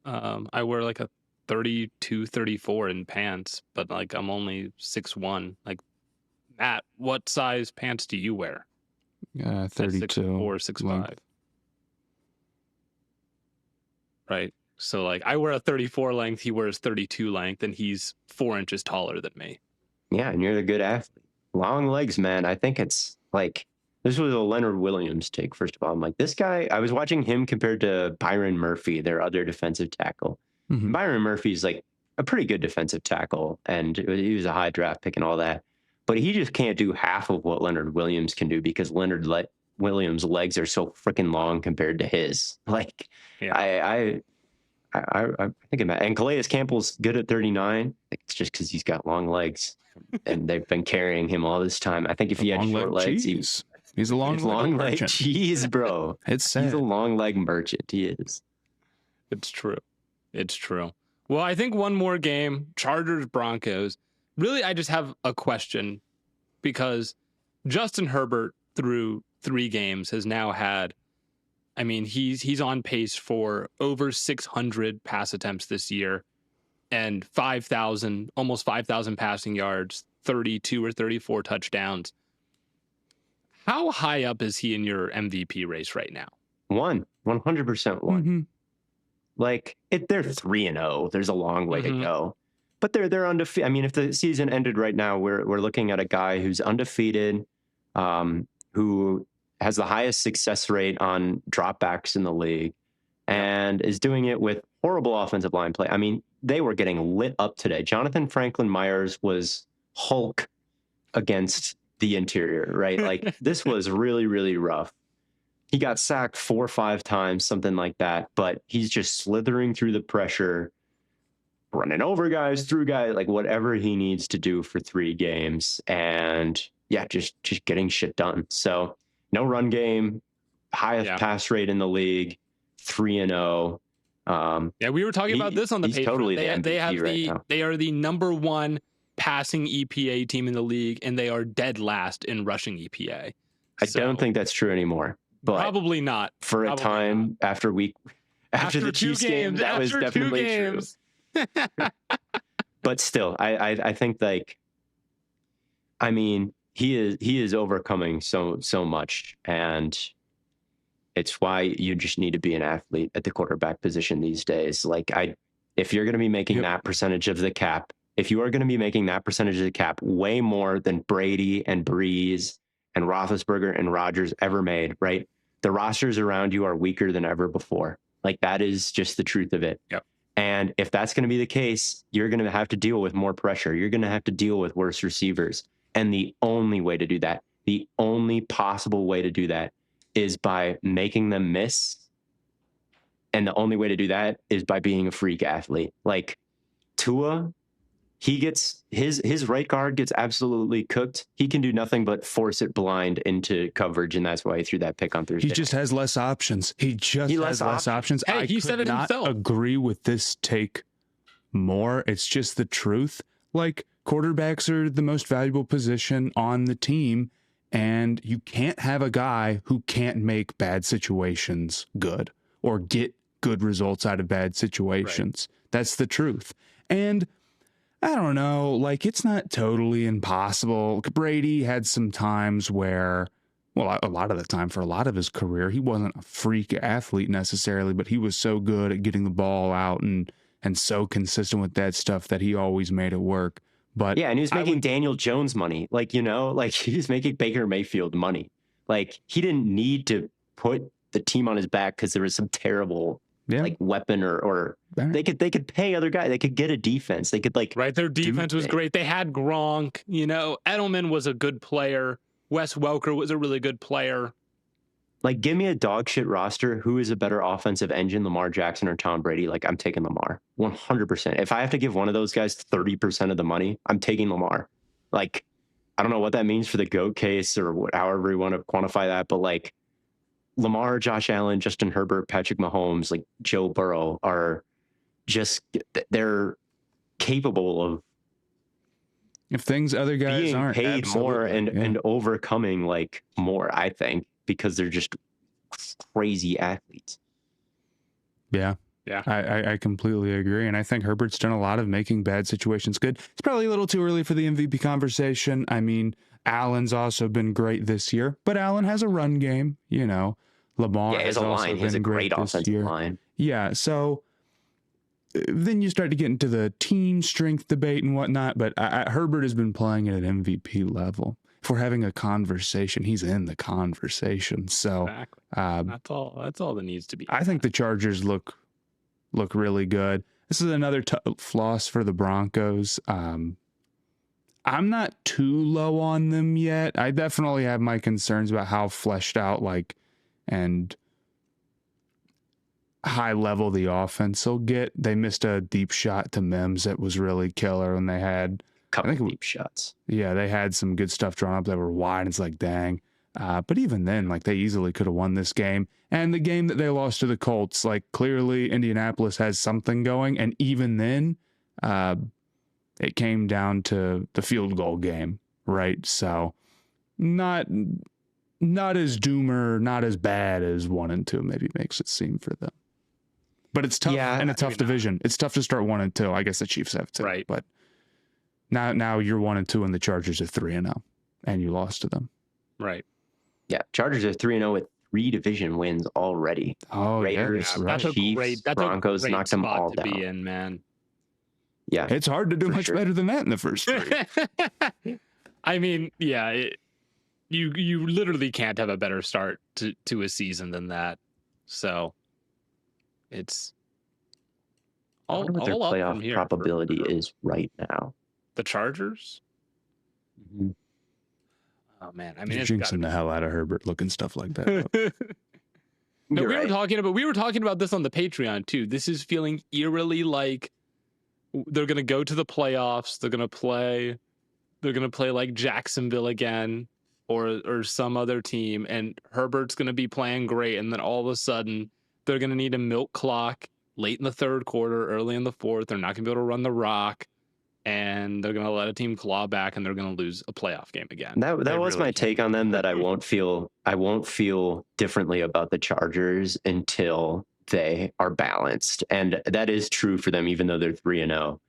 A: I wear like a 32, 34 in pants, but like I'm only 6'1". Like, Matt, what size pants do you wear?
B: 32.
A: 6'4", 6'5". Right. So like I wear a 34 length, he wears 32 length, and he's 4 inches taller than me.
C: Yeah, and you're a good athlete. Long legs, man. I think it's like, this was a Leonard Williams take, first of all. I'm like, this guy, I was watching him compared to Byron Murphy, their other defensive tackle. Byron Murphy's like a pretty good defensive tackle, and he was a high draft pick and all that. But he just can't do half of what Leonard Williams can do, because Leonard Williams' legs are so freaking long compared to his. Like, I think about it. And Calais Campbell's good at 39. It's just because he's got long legs, and they've been carrying him all this time. I think if he had short legs,
B: he's a long
C: leg cheese, bro. He's a long leg merchant. He is.
A: It's true. It's true. Well, I think one more game, Chargers Broncos. Really, I just have a question, because Justin Herbert through 3 games has now had, I mean, he's on pace for over 600 pass attempts this year and almost 5,000 passing yards, 32 or 34 touchdowns. How high up is he in your MVP race right now?
C: 100% one. Like, if they're 3-0, there's a long way to go. But they're undefeated. I mean, if the season ended right now, we're looking at a guy who's undefeated, who has the highest success rate on dropbacks in the league, and is doing it with horrible offensive line play. I mean, they were getting lit up today. Jonathan Franklin Myers was Hulk against the interior, right? Like, this was really, really rough. He got sacked 4 or 5 times, something like that, but he's just slithering through the pressure, running over guys, through guys, like whatever he needs to do for 3 games. And yeah, just getting shit done. So no run game, highest pass rate in the league, 3-0.
A: Yeah, we were talking about this on the page.
C: Totally
A: they are the number 1 passing EPA team in the league, and they are dead last in rushing EPA.
C: I don't think that's true anymore. But
A: probably not.
C: For a time after the Chiefs game, that was definitely true. But still, I think, like, I mean, he is overcoming so much, and it's why you just need to be an athlete at the quarterback position these days. Like, if you're going to be making that percentage of the cap, if you are going to be making that percentage of the cap way more than Brady and Breeze and Roethlisberger and Rodgers ever made, right? The rosters around you are weaker than ever before. Like, that is just the truth of it.
A: Yep.
C: And if that's going to be the case, you're going to have to deal with more pressure. You're going to have to deal with worse receivers. And the only way to do that, the only possible way to do that is by making them miss. And the only way to do that is by being a freak athlete. Like Tua, he gets his right guard gets absolutely cooked. He can do nothing but force it blind into coverage, and that's why he threw that pick on Thursday.
B: He just has less options. He has less options.
A: Hey, he said it himself.
B: Agree with this take more. It's just the truth. Like, quarterbacks are the most valuable position on the team, and you can't have a guy who can't make bad situations good or get good results out of bad situations. Right. That's the truth. And I don't know, like, it's not totally impossible. Brady had some times where, well, a lot of the time for a lot of his career, he wasn't a freak athlete necessarily, but he was so good at getting the ball out and so consistent with that stuff that he always made it work. But
C: yeah, and he was making Daniel Jones money. Like, like he was making Baker Mayfield money. Like, he didn't need to put the team on his back because there was some terrible like weapon or they could pay other guys. They could get a defense. They could like
A: their defense was great. They had Gronk. Edelman was a good player. Wes Welker was a really good player.
C: Like, give me a dog shit roster. Who is a better offensive engine, Lamar Jackson or Tom Brady? Like, I'm taking Lamar 100%. If I have to give one of those guys 30% of the money, I'm taking Lamar. Like, I don't know what that means for the GOAT case or however you want to quantify that, but like Lamar, Josh Allen, Justin Herbert, Patrick Mahomes, like Joe Burrow are just, they're capable of
B: if things other guys
C: being
B: aren't
C: paid more and overcoming like more, I think, because they're just crazy athletes.
B: Yeah. I completely agree. And I think Herbert's done a lot of making bad situations good. It's probably a little too early for the MVP conversation. I mean, Allen's also been great this year, but Allen has a run game, Lamar has also been great this year.
C: Line.
B: Yeah, so then you start to get into the team strength debate and whatnot, but Herbert has been playing at an MVP level. If we're having a conversation, he's in the conversation. So
A: exactly. That's all that needs to be.
B: I think the Chargers look really good. This is another floss for the Broncos. I'm not too low on them yet. I definitely have my concerns about how fleshed out and high level the offense will get. They missed a deep shot to Mims that was really killer, and they had
C: deep shots.
B: Yeah, they had some good stuff drawn up that were wide. It's like, dang. But even then, like, they easily could have won this game. And the game that they lost to the Colts, like, clearly Indianapolis has something going. And even then, it came down to the field goal game, right? So not as doomer, not as bad as 1 and 2 maybe makes it seem for them. But it's tough, and a tough division. It's tough to start 1 and 2. I guess the Chiefs have to.
A: Right.
B: But now you're 1 and 2, and the Chargers are 3-0, and you lost to them.
A: Right.
C: Yeah, Chargers are 3-0 with 3 division wins already.
B: Oh,
C: Raiders,
A: Chiefs,
C: Broncos knocked them all down.
A: Be in, man.
C: Yeah,
B: it's hard to do much better than that in the first 3.
A: I mean, yeah, you literally can't have a better start to a season than that. So it's all
C: what their
A: all up from
C: playoff
A: here
C: probability is right now.
A: The Chargers.
C: Mm-hmm.
A: Oh man, I mean,
B: you're jinxing the hell out of Herbert looking stuff like that.
A: No, we were talking about this on the Patreon too. This is feeling eerily like they're gonna go to the playoffs. They're gonna play like Jacksonville again, or some other team, and Herbert's gonna be playing great, and then all of a sudden they're gonna need a milk clock late in the third quarter, early in the fourth. They're not gonna be able to run the rock, and they're going to let a team claw back, and they're going to lose a playoff game again.
C: That was really my take on them, that I won't feel differently about the Chargers until they are balanced. And that is true for them, even though they're 3-0.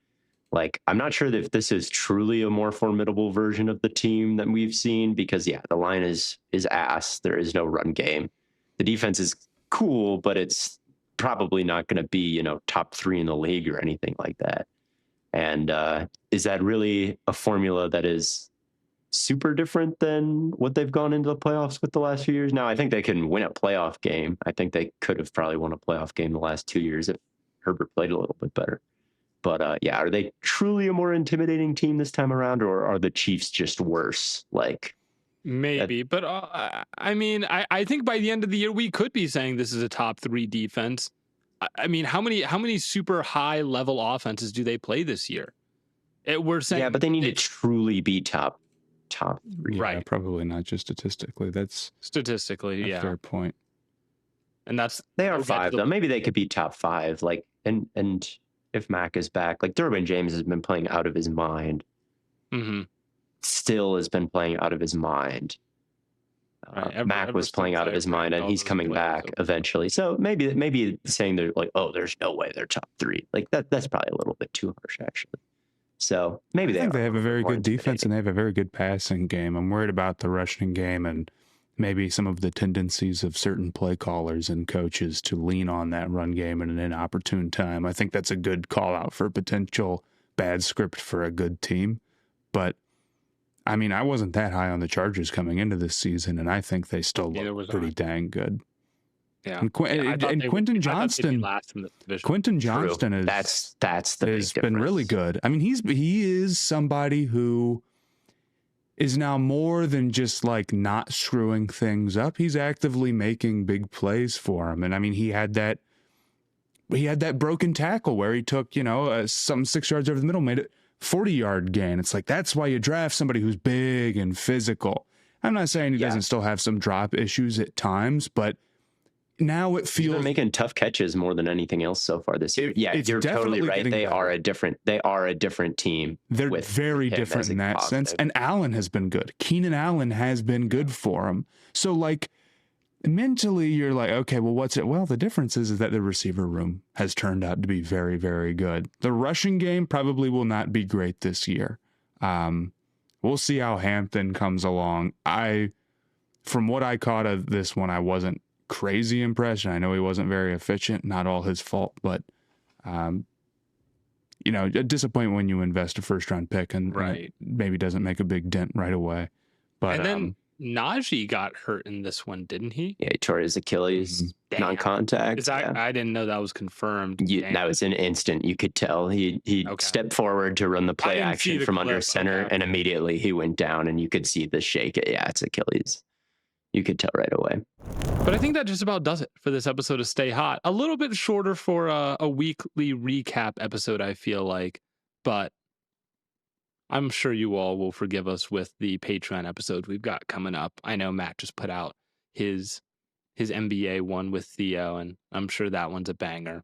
C: Like, I'm not sure that if this is truly a more formidable version of the team that we've seen, because the line is ass. There is no run game. The defense is cool, but it's probably not going to be, top 3 in the league or anything like that. And is that really a formula that is super different than what they've gone into the playoffs with the last few years. Now, I think they can win a playoff game. I think they could have probably won a playoff game the last 2 years if Herbert played a little bit better. But yeah, are they truly a more intimidating team this time around, or are the Chiefs just worse? Like,
A: maybe, but I mean, I think by the end of the year we could be saying this is a top 3 defense. I mean, how many super high level offenses do they play this year? We're saying,
C: yeah, but they need to truly be top 3.
B: Yeah,
A: right?
B: probably not just statistically. That's
A: Statistically,
B: a fair point.
A: And
C: they are 5 though. Maybe they could be top 5. Like, and if Mac is back, like Derwin James has been playing out of his mind.
A: Mm-hmm.
C: Still has been playing out of his mind. Mac was playing out of his mind, and he's coming back eventually. So maybe saying they're like, oh, there's no way they're top 3. Like that's probably a little bit too harsh, actually. So maybe
B: I think they have a very good defense and they have a very good passing game. I'm worried about the rushing game and maybe some of the tendencies of certain play callers and coaches to lean on that run game at an inopportune time. I think that's a good call out for potential bad script for a good team. But I mean, I wasn't that high on the Chargers coming into this season, and I think they still look pretty dang good.
A: Yeah,
B: and Quentin Johnston. Quentin Johnston is has been really good. I mean, he is somebody who is now more than just like not screwing things up. He's actively making big plays for him, and I mean, he had that broken tackle where he took some 6 yards over the middle, made it 40-yard gain. It's like that's why you draft somebody who's big and physical. I'm not saying he doesn't still have some drop issues at times, but now it feels
C: they're making tough catches more than anything else so far this year. Yeah, you're totally right. They are a different team.
B: They're very different in that sense. And Allen has been good. Keenan Allen has been good for him. So like mentally you're like, okay, well, what's it? Well, the difference is that the receiver room has turned out to be very, very good. The rushing game probably will not be great this year. We'll see how Hampton comes along. From what I caught of this one, I wasn't crazy impression. I know he wasn't very efficient, not all his fault, but a disappointment when you invest a first round pick and it maybe doesn't make a big dent right away. But
A: and then Najee got hurt in this one, didn't he?
C: Yeah, he tore his Achilles, non-contact.
A: I didn't know that was confirmed.
C: That was an instant. You could tell he stepped forward to run the play action from under center, and immediately he went down, and you could see the shake. Yeah, it's Achilles. You could tell right away.
A: But I think that just about does it for this episode of Stay Hot. A little bit shorter for a weekly recap episode, I feel like, but I'm sure you all will forgive us with the Patreon episodes we've got coming up. I know Matt just put out his NBA one with Theo, and I'm sure that one's a banger.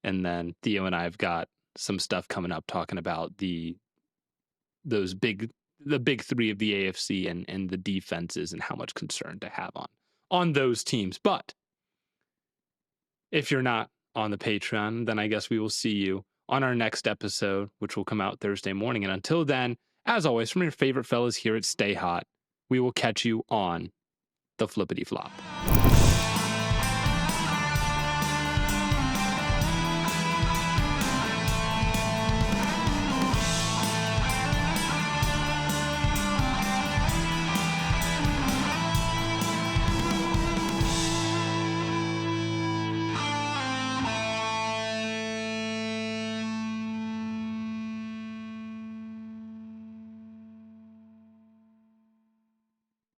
A: And then Theo and I have got some stuff coming up talking about the big 3 of the AFC and the defenses and how much concern to have on those teams. But if you're not on the Patreon, then I guess we will see you on our next episode, which will come out Thursday morning. And until then, as always, from your favorite fellas here at Stay Hot, we will catch you on the flippity flop.